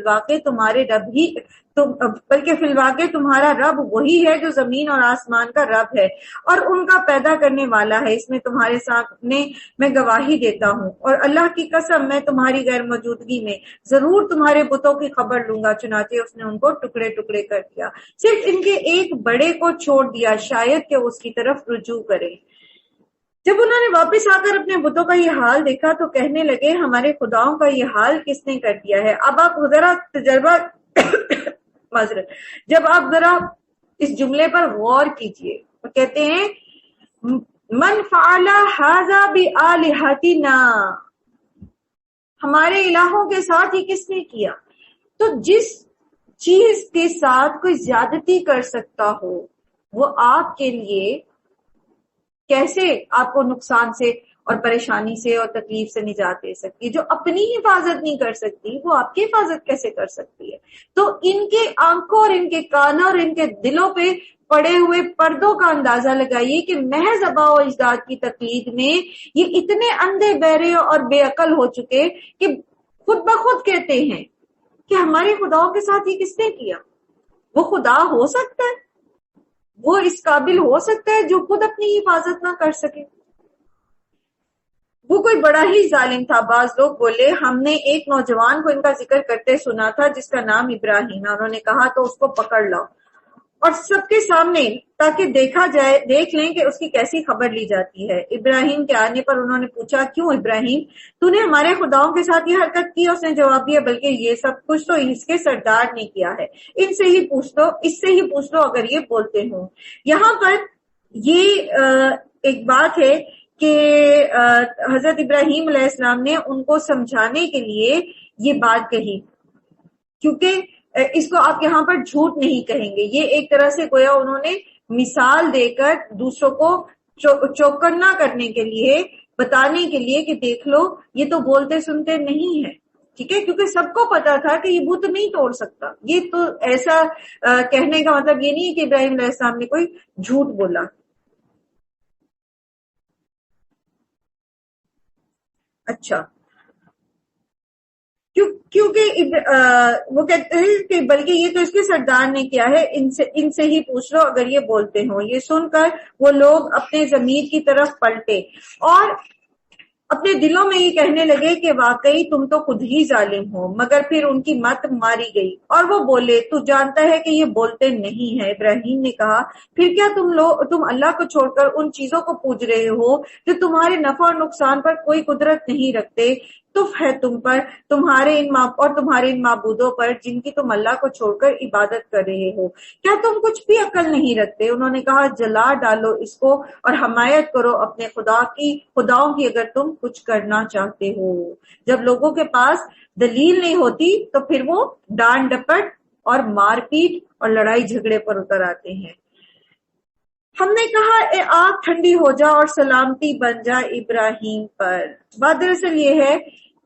الواقع تمہارا رب وہی ہے جو زمین اور آسمان کا رب ہے اور ان کا پیدا کرنے والا ہے، اس میں تمہارے سامنے میں گواہی دیتا ہوں، اور اللہ کی قسم میں تمہاری غیر موجودگی میں ضرور تمہارے بتوں کی خبر لوں گا۔ چنانچہ اس نے ان کو ٹکڑے ٹکڑے کر دیا، صرف ان کے ایک بڑے کو چھوڑ دیا، شاید کہ اس کی طرف رجوع کرے۔ جب انہوں نے واپس آ کر اپنے بتوں کا یہ حال دیکھا تو کہنے لگے، ہمارے خداؤں کا یہ حال کس نے کر دیا ہے؟ اب آپ ذرا تجربہ جب آپ ذرا اس جملے پر غور کیجئے، وہ کہتے ہیں من فعل ھذا بآلہتنا، ہمارے الہوں کے ساتھ یہ کس نے کیا؟ تو جس چیز کے ساتھ کوئی زیادتی کر سکتا ہو وہ آپ کے لیے کیسے آپ کو نقصان سے اور پریشانی سے اور تکلیف سے نجات دے سکتی ہے؟ جو اپنی حفاظت نہیں کر سکتی وہ آپ کی حفاظت کیسے کر سکتی ہے؟ تو ان کے آنکھوں اور ان کے کانوں اور ان کے دلوں پہ پڑے ہوئے پردوں کا اندازہ لگائیے کہ محض آباء و اجداد کی تقلید میں یہ اتنے اندھے بہرے اور بے عقل ہو چکے کہ خود بخود کہتے ہیں کہ ہمارے خداؤں کے ساتھ یہ کس نے کیا؟ وہ خدا ہو سکتا ہے؟ وہ اس قابل ہو سکتا ہے جو خود اپنی حفاظت نہ کر سکے؟ وہ کوئی بڑا ہی ظالم تھا۔ بعض لوگ بولے، ہم نے ایک نوجوان کو ان کا ذکر کرتے سنا تھا جس کا نام ابراہیم ہے۔ انہوں نے کہا، تو اس کو پکڑ لاؤ اور سب کے سامنے، تاکہ دیکھ لیں کہ اس کی کیسی خبر لی جاتی ہے۔ ابراہیم کے آنے پر انہوں نے پوچھا، کیوں ابراہیم، تو نے ہمارے خداؤں کے ساتھ یہ حرکت کی؟ اس نے جواب دیا، بلکہ یہ سب کچھ تو اس کے سردار نے کیا ہے، اس سے ہی پوچھ لو اگر یہ بولتے ہوں۔ یہاں پر یہ ایک بات ہے کہ حضرت ابراہیم علیہ السلام نے ان کو سمجھانے کے لیے یہ بات کہی، کیونکہ اس کو آپ یہاں پر جھوٹ نہیں کہیں گے، یہ ایک طرح سے گویا انہوں نے مثال دے کر دوسروں کو چوکنا کرنے کے لیے، بتانے کے لیے کہ دیکھ لو یہ تو بولتے سنتے نہیں ہے، ٹھیک ہے، کیونکہ سب کو پتا تھا کہ یہ بت نہیں توڑ سکتا۔ یہ تو ایسا کہنے کا مطلب یہ نہیں ہے کہ ابراہیم علیہ السلام نے کوئی جھوٹ بولا۔ اچھا، کیونکہ وہ کہتے ہیں کہ بلکہ یہ تو اس کے سردار نے کیا ہے، ان سے ہی پوچھ لو اگر یہ بولتے ہوں۔ یہ سن کر وہ لوگ اپنے ضمیر کی طرف پلٹے اور اپنے دلوں میں یہ کہنے لگے کہ واقعی تم تو خود ہی ظالم ہو، مگر پھر ان کی مت ماری گئی اور وہ بولے، تو جانتا ہے کہ یہ بولتے نہیں ہے۔ ابراہیم نے کہا، پھر کیا تم اللہ کو چھوڑ کر ان چیزوں کو پوج رہے ہو جو تمہارے نفع اور نقصان پر کوئی قدرت نہیں رکھتے؟ تف ہے تم پر تمہارے ان معبودوں پر جن کی تم اللہ کو چھوڑ کر عبادت کر رہے ہو، کیا تم کچھ بھی عقل نہیں رکھتے؟ انہوں نے کہا، جلا ڈالو اس کو اور حمایت کرو اپنے خداؤں کی اگر تم کچھ کرنا چاہتے ہو۔ جب لوگوں کے پاس دلیل نہیں ہوتی تو پھر وہ ڈانٹ ڈپٹ اور مار پیٹ اور لڑائی جھگڑے پر اتر آتے ہیں۔ ہم نے کہا، اے آگ ٹھنڈی ہو جا اور سلامتی بن جا ابراہیم پر۔ بات دراصل یہ ہے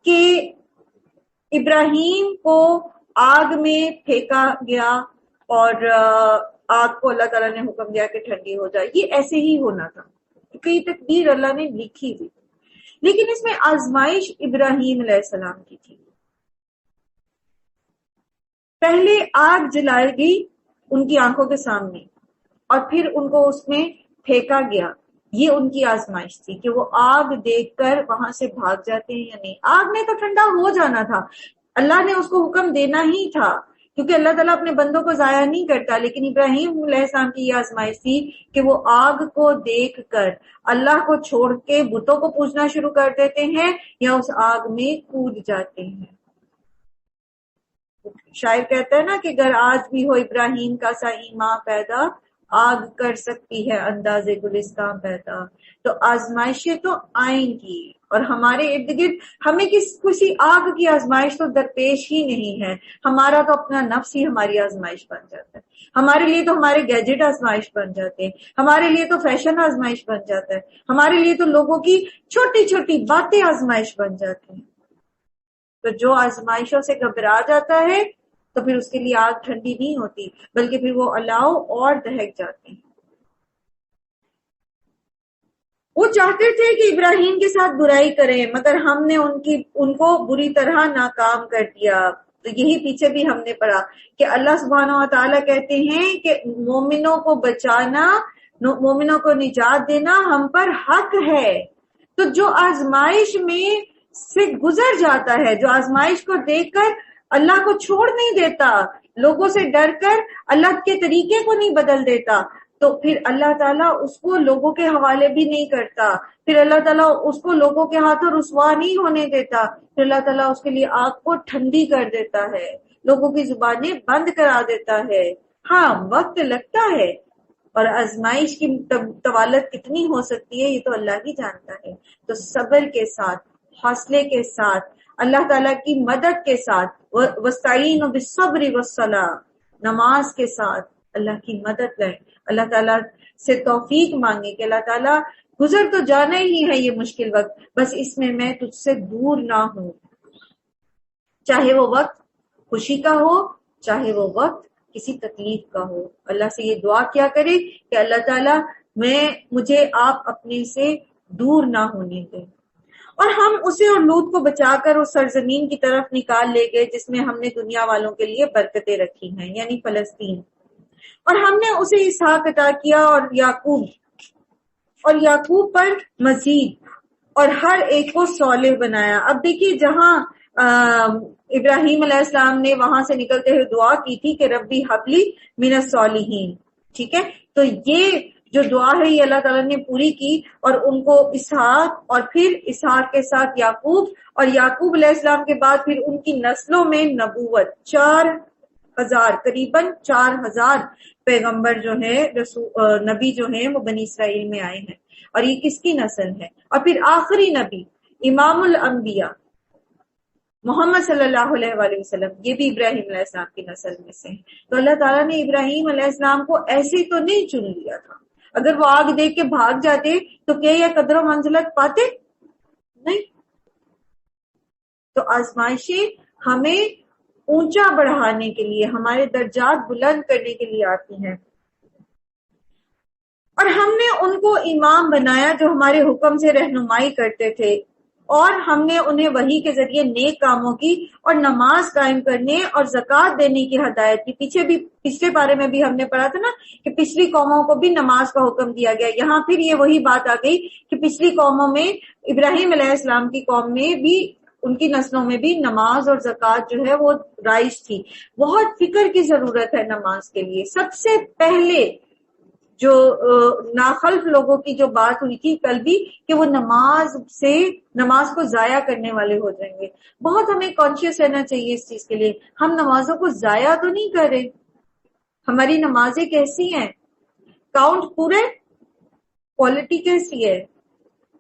کہ ابراہیم کو آگ میں پھینکا گیا اور آگ کو اللہ تعالیٰ نے حکم دیا کہ ٹھنڈی ہو جائے۔ یہ ایسے ہی ہونا تھا کیونکہ یہ تقدیر اللہ نے لکھی ہوئی، لیکن اس میں آزمائش ابراہیم علیہ السلام کی تھی۔ پہلے آگ جلائی گئی ان کی آنکھوں کے سامنے اور پھر ان کو اس میں پھینکا گیا۔ یہ ان کی آزمائش تھی کہ وہ آگ دیکھ کر وہاں سے بھاگ جاتے ہیں یا نہیں۔ آگ نے تو ٹھنڈا ہو جانا تھا، اللہ نے اس کو حکم دینا ہی تھا کیونکہ اللہ تعالیٰ اپنے بندوں کو ضائع نہیں کرتا. لیکن ابراہیم علیہ السلام کی یہ آزمائش تھی کہ وہ آگ کو دیکھ کر اللہ کو چھوڑ کے بتوں کو پوجنا شروع کر دیتے ہیں یا اس آگ میں کود جاتے ہیں. شاعر کہتا ہے نا کہ اگر آج بھی ہو ابراہیم کا سا ایمان پیدا، آگ کر سکتی ہے انداز گلستان پیدا. تو آزمائشیں تو آئیں گی، اور ہمارے ارد گرد ہمیں کسی آگ کی آزمائش تو درپیش ہی نہیں ہے. ہمارا تو اپنا نفس ہی ہماری آزمائش بن جاتا ہے. ہمارے لیے تو ہمارے گیجٹ آزمائش بن جاتے ہیں، ہمارے لیے تو فیشن آزمائش بن جاتا ہے، ہمارے لیے تو لوگوں کی چھوٹی چھوٹی باتیں آزمائش بن جاتی ہیں. تو جو آزمائشوں سے گھبرا جاتا ہے تو پھر اس کے لیے آگ ٹھنڈی نہیں ہوتی، بلکہ پھر وہ الاؤ اور دہک جاتے ہیں. وہ چاہتے تھے کہ ابراہیم کے ساتھ برائی کریں، مگر ہم نے ان کو بری طرح ناکام کر دیا. تو یہی پیچھے بھی ہم نے پڑھا کہ اللہ سبحانہ و تعالیٰ کہتے ہیں کہ مومنوں کو بچانا، مومنوں کو نجات دینا ہم پر حق ہے. تو جو آزمائش میں سے گزر جاتا ہے، جو آزمائش کو دیکھ کر اللہ کو چھوڑ نہیں دیتا، لوگوں سے ڈر کر اللہ کے طریقے کو نہیں بدل دیتا، تو پھر اللہ تعالیٰ اس کو لوگوں کے حوالے بھی نہیں کرتا، پھر اللہ تعالیٰ اس کو لوگوں کے ہاتھوں رسوا نہیں ہونے دیتا، پھر اللہ تعالیٰ اس کے لیے آگ کو ٹھنڈی کر دیتا ہے، لوگوں کی زبانیں بند کرا دیتا ہے. ہاں وقت لگتا ہے، اور آزمائش کی طوالت کتنی ہو سکتی ہے یہ تو اللہ ہی جانتا ہے. تو صبر کے ساتھ، حوصلے کے ساتھ، اللہ تعالیٰ کی مدد کے ساتھ، وَاسْتَعِینُوا بِالصَّبْرِ وَالصَّلَاةِ، نماز کے ساتھ اللہ کی مدد لیں، اللہ تعالیٰ سے توفیق مانگے کہ اللہ تعالیٰ گزر تو جانا ہی ہے یہ مشکل وقت، بس اس میں تجھ سے دور نہ ہوں. چاہے وہ وقت خوشی کا ہو، چاہے وہ وقت کسی تکلیف کا ہو. اللہ سے یہ دعا کیا کرے کہ اللہ تعالیٰ مجھے آپ اپنے سے دور نہ ہونے دیں. اور ہم اسے اور لوط کو بچا کر اس سرزمین کی طرف نکال لے گئے جس میں ہم نے دنیا والوں کے لیے برکتیں رکھی ہیں، یعنی فلسطین. اور ہم نے اسے اسحاق عطا کیا اور یعقوب پر مزید، اور ہر ایک کو صالح بنایا. اب دیکھیے جہاں ابراہیم علیہ السلام نے وہاں سے نکلتے ہوئے دعا کی تھی کہ ربی حبلی من الصالحین، ٹھیک ہے، تو یہ جو دعا ہے یہ اللہ تعالیٰ نے پوری کی، اور ان کو اسحاق، اور پھر اسحاق کے ساتھ یعقوب، اور یعقوب علیہ السلام کے بعد پھر ان کی نسلوں میں نبوت. 4000 قریباً 4000 پیغمبر جو ہے نبی جو ہیں وہ بنی اسرائیل میں آئے ہیں. اور یہ کس کی نسل ہے؟ اور پھر آخری نبی امام الانبیاء محمد صلی اللہ علیہ وآلہ وسلم، یہ بھی ابراہیم علیہ السلام کی نسل میں سے ہیں. تو اللہ تعالیٰ نے ابراہیم علیہ السلام کو ایسے تو نہیں چن لیا تھا. اگر وہ آگ دیکھ کے بھاگ جاتے تو کیا یہ قدر و منزلت پاتے؟ نہیں. تو آزمائشیں ہمیں اونچا بڑھانے کے لیے، ہمارے درجات بلند کرنے کے لیے آتی ہیں. اور ہم نے ان کو امام بنایا جو ہمارے حکم سے رہنمائی کرتے تھے، اور ہم نے انہیں وحی کے ذریعے نیک کاموں کی اور نماز قائم کرنے اور زکوٰۃ دینے کی ہدایت کی. پچھلے بارے میں بھی ہم نے پڑھا تھا نا کہ پچھلی قوموں کو بھی نماز کا حکم دیا گیا. یہاں پھر یہ وہی بات آ گئی کہ پچھلی قوموں میں، ابراہیم علیہ السلام کی قوم میں بھی، ان کی نسلوں میں بھی نماز اور زکوٰۃ جو ہے وہ رائج تھی. بہت فکر کی ضرورت ہے نماز کے لیے. سب سے پہلے جو ناخلف لوگوں کی جو بات ہوئی تھی کل بھی کہ وہ نماز کو ضائع کرنے والے ہو جائیں گے. بہت ہمیں کانشیس رہنا چاہیے اس چیز کے لیے. ہم نمازوں کو ضائع تو نہیں کر رہے. ہماری نمازیں کیسی ہیں؟ کاؤنٹ پورے؟ کوالٹی کیسی ہے؟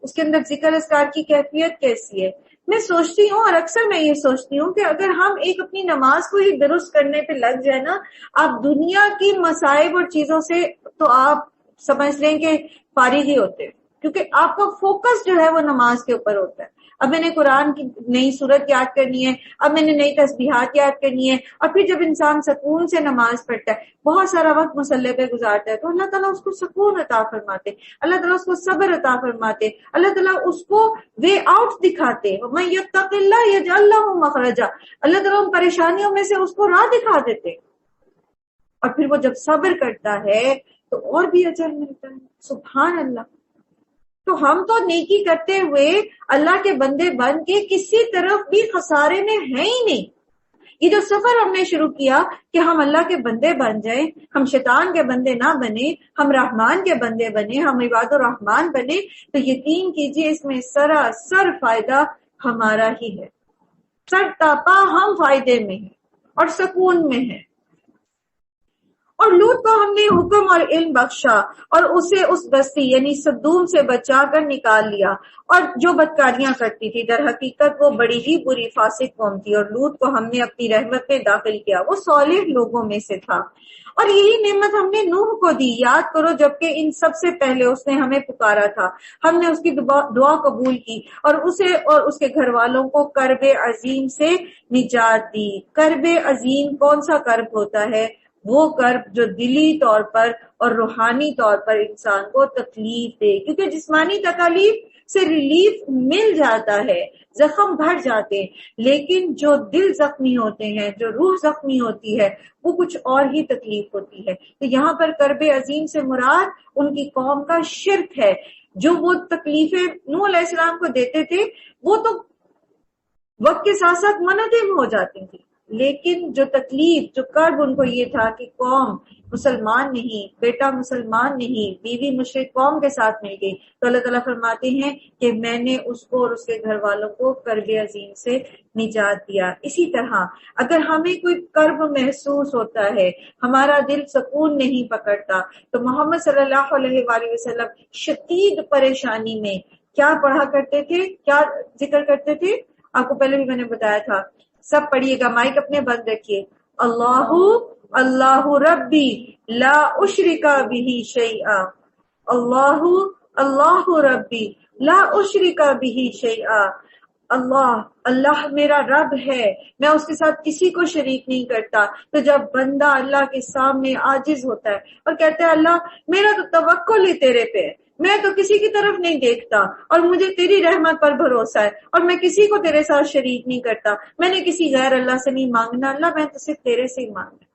اس کے اندر ذکر اذکار کی کیفیت کیسی ہے؟ میں سوچتی ہوں، اور اکثر میں یہ سوچتی ہوں کہ اگر ہم ایک اپنی نماز کو ہی درست کرنے پہ لگ جائے نا، آپ دنیا کی مصائب اور چیزوں سے تو آپ سمجھ لیں کہ فارغ ہی ہوتے، کیونکہ آپ کا فوکس جو ہے وہ نماز کے اوپر ہوتا ہے. اب میں نے قرآن کی نئی سورت یاد کرنی ہے، اب میں نے نئی تسبیحات یاد کرنی ہے، اور پھر جب انسان سکون سے نماز پڑھتا ہے، بہت سارا وقت مصلی پہ گزارتا ہے، تو اللہ تعالیٰ اس کو سکون عطا فرماتے، اللہ تعالیٰ اس کو صبر عطا فرماتے، اللہ تعالیٰ اس کو وے آؤٹ دکھاتے. وَمَن يَتَّقِ اللَّهَ يَجْعَل لَّهُ مَخْرَجًا، اللہ تعالیٰ ان پریشانیوں میں سے اس کو راہ دکھا دیتے. اور پھر وہ جب صبر کرتا ہے تو اور بھی اجر ملتا ہے. سبحان اللہ. تو ہم تو نیکی کرتے ہوئے اللہ کے بندے بن کے کسی طرف بھی خسارے میں ہیں ہی نہیں. یہ جو سفر ہم نے شروع کیا کہ ہم اللہ کے بندے بن جائیں، ہم شیطان کے بندے نہ بنے، ہم رحمان کے بندے بنے، ہم عباد الرحمان بنے، تو یقین کیجئے اس میں سراسر فائدہ ہمارا ہی ہے، سر تاپا ہم فائدے میں ہیں اور سکون میں ہیں۔ اور لوط کو ہم نے حکم اور علم بخشا اور اسے اس بستی یعنی سدوم سے بچا کر نکال لیا، اور جو بدکاریاں کرتی تھی در حقیقت وہ بڑی ہی بری فاسق قوم تھی، اور لوط کو ہم نے اپنی رحمت میں داخل کیا، وہ صالح لوگوں میں سے تھا۔ اور یہی نعمت ہم نے نوح کو دی، یاد کرو جبکہ ان سب سے پہلے اس نے ہمیں پکارا تھا، ہم نے اس کی دعا قبول کی اور اسے اور اس کے گھر والوں کو کرب عظیم سے نجات دی۔ کرب عظیم کون سا کرب ہوتا ہے؟ وہ کرب جو دلی طور پر اور روحانی طور پر انسان کو تکلیف دے، کیونکہ جسمانی تکالیف سے ریلیف مل جاتا ہے، زخم بھر جاتے ہیں، لیکن جو دل زخمی ہوتے ہیں، جو روح زخمی ہوتی ہے، وہ کچھ اور ہی تکلیف ہوتی ہے۔ تو یہاں پر کرب عظیم سے مراد ان کی قوم کا شرک ہے، جو وہ تکلیفیں نوح علیہ السلام کو دیتے تھے وہ تو وقت کے ساتھ ساتھ منہدم ہو جاتی تھی، لیکن جو تکلیف، جو کرب ان کو یہ تھا کہ قوم مسلمان نہیں، بیٹا مسلمان نہیں، بیوی مشرک قوم کے ساتھ مل گئی، تو اللہ تعالیٰ فرماتے ہیں کہ میں نے اس کو اور اس کے گھر والوں کو کرب عظیم سے نجات دیا۔ اسی طرح اگر ہمیں کوئی کرب محسوس ہوتا ہے، ہمارا دل سکون نہیں پکڑتا، تو محمد صلی اللہ علیہ وآلہ وسلم شدید پریشانی میں کیا پڑھا کرتے تھے، کیا ذکر کرتے تھے؟ آپ کو پہلے بھی میں نے بتایا تھا، سب پڑھیے گا، مائک اپنے بند رکھیے۔ اللہ اللہ ربی لا اشرک بہ شیئا، اللہ اللہ ربی لا اشرک بہ شیئا، اللہ میرا رب ہے، میں اس کے ساتھ کسی کو شریک نہیں کرتا۔ تو جب بندہ اللہ کے سامنے عاجز ہوتا ہے اور کہتا ہے اللہ میرا تو توکل ہی تیرے پہ ہے، میں تو کسی کی طرف نہیں دیکھتا اور مجھے تیری رحمت پر بھروسہ ہے اور میں کسی کو تیرے ساتھ شریک نہیں کرتا، میں نے کسی غیر اللہ سے نہیں مانگنا، اللہ میں تو صرف تیرے سے ہی مانگنا،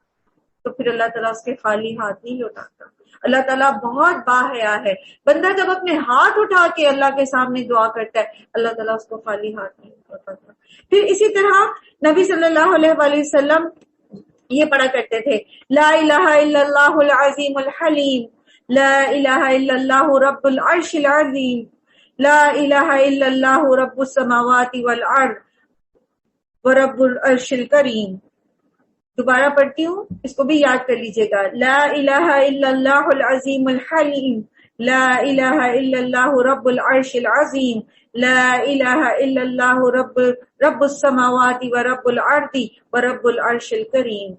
تو پھر اللہ تعالیٰ اس کے خالی ہاتھ نہیں اٹھاتا۔ اللہ تعالیٰ بہت باحیا ہے، بندہ جب اپنے ہاتھ اٹھا کے اللہ کے سامنے دعا کرتا ہے اللہ تعالیٰ اس کو خالی ہاتھ نہیں اٹھاتا۔ پھر اسی طرح نبی صلی اللہ علیہ وآلہ وسلم یہ پڑھا کرتے تھے، لا الہ الا اللہ العظیم الحلیم، لا الہ الا اللہ رب العرش العظیم، لا الہ الا اللہ رب السماوات والارض ورب العرش الکریم۔ دوبارہ پڑھتی ہوں، اس کو بھی یاد کر لیجئے گا، لا الہ الا اللہ العظیم الحلیم، لا الہ الا اللہ رب العرش العظیم، لا الہ الا اللہ رب السماوات ورب الارض ورب العرش الکریم۔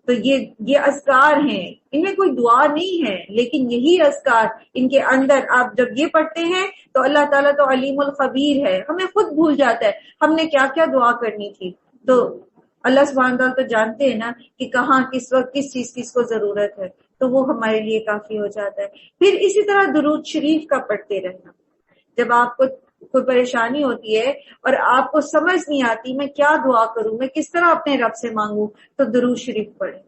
تو یہ اذکار ہیں، ان میں کوئی دعا نہیں ہے، لیکن یہی اذکار ان کے اندر آپ جب یہ پڑھتے ہیں تو اللہ تعالیٰ تو علیم الخبیر ہے، ہمیں خود بھول جاتا ہے ہم نے کیا کیا دعا کرنی تھی، تو اللہ سبحانہ تعالیٰ تو جانتے ہیں نا کہ کہاں کس وقت کس چیز کی اس کو ضرورت ہے، تو وہ ہمارے لیے کافی ہو جاتا ہے۔ پھر اسی طرح درود شریف کا پڑھتے رہنا، جب آپ کو کوئی پریشانی ہوتی ہے اور آپ کو سمجھ نہیں آتی میں کیا دعا کروں، میں کس طرح اپنے رب سے مانگوں، تو درود شریف پڑھیں۔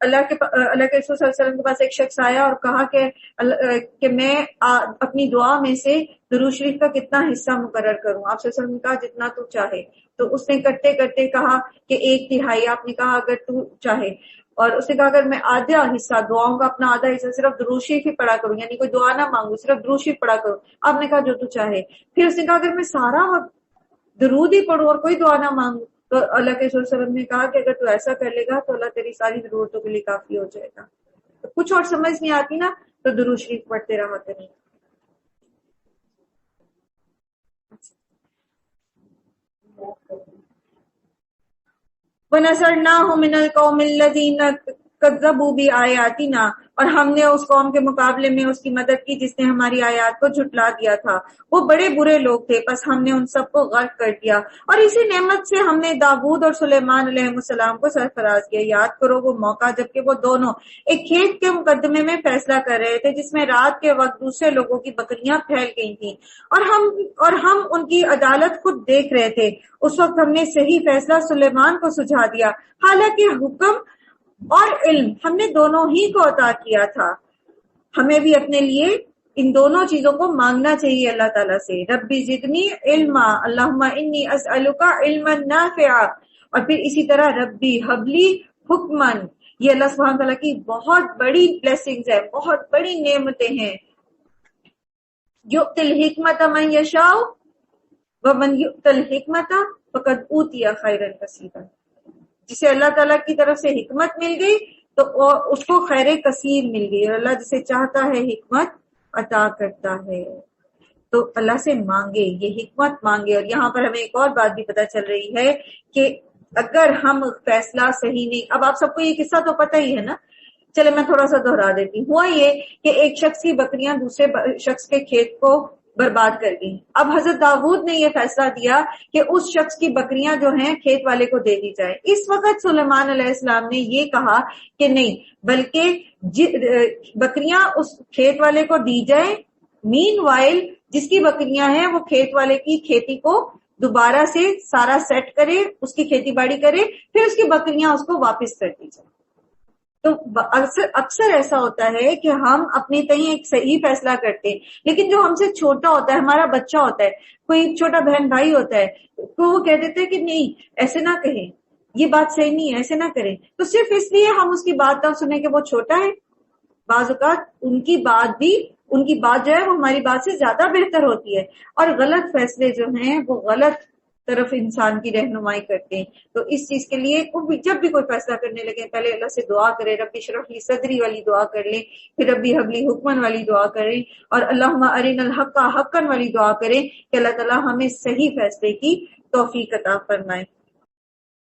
اللہ کے رسول صلی اللہ علیہ وسلم کے پاس ایک شخص آیا اور کہا کہ میں اپنی دعا میں سے درود شریف کا کتنا حصہ مقرر کروں؟ آپ صلی اللہ علیہ وسلم نے کہا جتنا تو چاہے، تو اس نے کرتے کرتے کہا کہ 1/3۔ آپ نے کہا اگر تو چاہے، اور اس نے کہا اگر میں آدھا حصہ دعاؤں کا اپنا آدھا حصہ صرف درود شریف ہی پڑھا کروں، یعنی کوئی دعا نہ مانگوں صرف درود شریف پڑھا کروں، آپ نے کہا جو تو چاہے۔ پھر اس نے کہا اگر میں سارا وقت درود ہی پڑھوں اور کوئی دعا نہ مانگوں، تو اللہ کے رسول صلی اللہ علیہ وسلم نے کہا کہ اگر تو ایسا کر لے گا تو اللہ تیری ساری ضرورتوں کے لیے کافی ہو جائے گا۔ تو کچھ اور سمجھ نہیں آتی نا تو درود شریف پڑھتے رہا کریں۔ وَنَصَرْنَاهُ مِنَ الْقَوْمِ الَّذِينَ كَذَّبُوا بِآيَاتِنَا، اور ہم نے اس قوم کے مقابلے میں اس کی مدد کی جس نے ہماری آیات کو جھٹلا دیا تھا، وہ بڑے برے لوگ تھے، بس ہم نے ان سب کو غرق کر دیا۔ اور اسی نعمت سے ہم نے داؤد اور سلیمان علیہ السلام کو سرفراز کیا۔ یاد کرو وہ موقع جبکہ وہ دونوں ایک کھیت کے مقدمے میں فیصلہ کر رہے تھے جس میں رات کے وقت دوسرے لوگوں کی بکریاں پھیل گئی تھیں، اور ہم ان کی عدالت خود دیکھ رہے تھے۔ اس وقت ہم نے صحیح فیصلہ سلیمان کو سجھا دیا، حالانکہ حکم اور علم ہم نے دونوں ہی کو عطا کیا تھا۔ ہمیں بھی اپنے لیے ان دونوں چیزوں کو مانگنا چاہیے اللہ تعالیٰ سے۔ ربی زدنی علما، اللہم انی اسألک علما نافعا اور پھر اسی طرح ربی حبلی حکمن، یہ اللہ سبحانہ تعالیٰ کی بہت بڑی بلیسنگز ہے، بہت بڑی نعمتیں ہیں. یؤتی الحکمت من یشاء ومن یؤت الحکمت فقد اوتی خیرا کثیرا، جسے اللہ تعالیٰ کی طرف سے حکمت مل گئی تو اس کو خیر کثیر مل گئی، اور اللہ جسے چاہتا ہے حکمت عطا کرتا ہے. تو اللہ سے مانگے، یہ حکمت مانگے. اور یہاں پر ہمیں ایک اور بات بھی پتہ چل رہی ہے کہ اگر ہم فیصلہ صحیح نہیں، اب آپ سب کو یہ قصہ تو پتہ ہی ہے نا، چلے میں تھوڑا سا دہرا دیتی ہوں. ہوا یہ کہ ایک شخص کی بکریاں دوسرے شخص کے کھیت کو برباد کر گئی. اب حضرت داؤد نے یہ فیصلہ دیا کہ اس شخص کی بکریاں جو ہیں کھیت والے کو دے دی جائے. اس وقت سلیمان علیہ السلام نے یہ کہا کہ نہیں، بلکہ بکریاں اس کھیت والے کو دی جائے. مین وائل جس کی بکریاں ہیں وہ کھیت والے کی کھیتی کو دوبارہ سے سارا سیٹ کرے، اس کی کھیتی باڑی کرے، پھر اس کی بکریاں اس کو واپس کر دی جائے. تو اکثر ایسا ہوتا ہے کہ ہم اپنے تئیں ایک صحیح فیصلہ کرتے ہیں، لیکن جو ہم سے چھوٹا ہوتا ہے، ہمارا بچہ ہوتا ہے، کوئی چھوٹا بہن بھائی ہوتا ہے، تو وہ کہہ دیتے ہیں کہ نہیں ایسے نہ کہیں، یہ بات صحیح نہیں ہے، ایسے نہ کریں. تو صرف اس لیے ہم اس کی بات نہ سنیں کہ وہ چھوٹا ہے. بعض اوقات ان کی بات جو ہے وہ ہماری بات سے زیادہ بہتر ہوتی ہے، اور غلط فیصلے جو ہیں وہ غلط طرف انسان کی رہنمائی کرتے ہیں. تو اس چیز کے لیے جب بھی کوئی فیصلہ کرنے لگے پہلے اللہ سے دعا کرے، ربی اشرح لی صدری والی دعا کر لیں، پھر ربی حب لی حکمن والی دعا کریں، اور اللہم ارنا الحق حقا والی دعا کریں کہ اللہ تعالیٰ ہمیں صحیح فیصلے کی توفیق عطا فرمائے.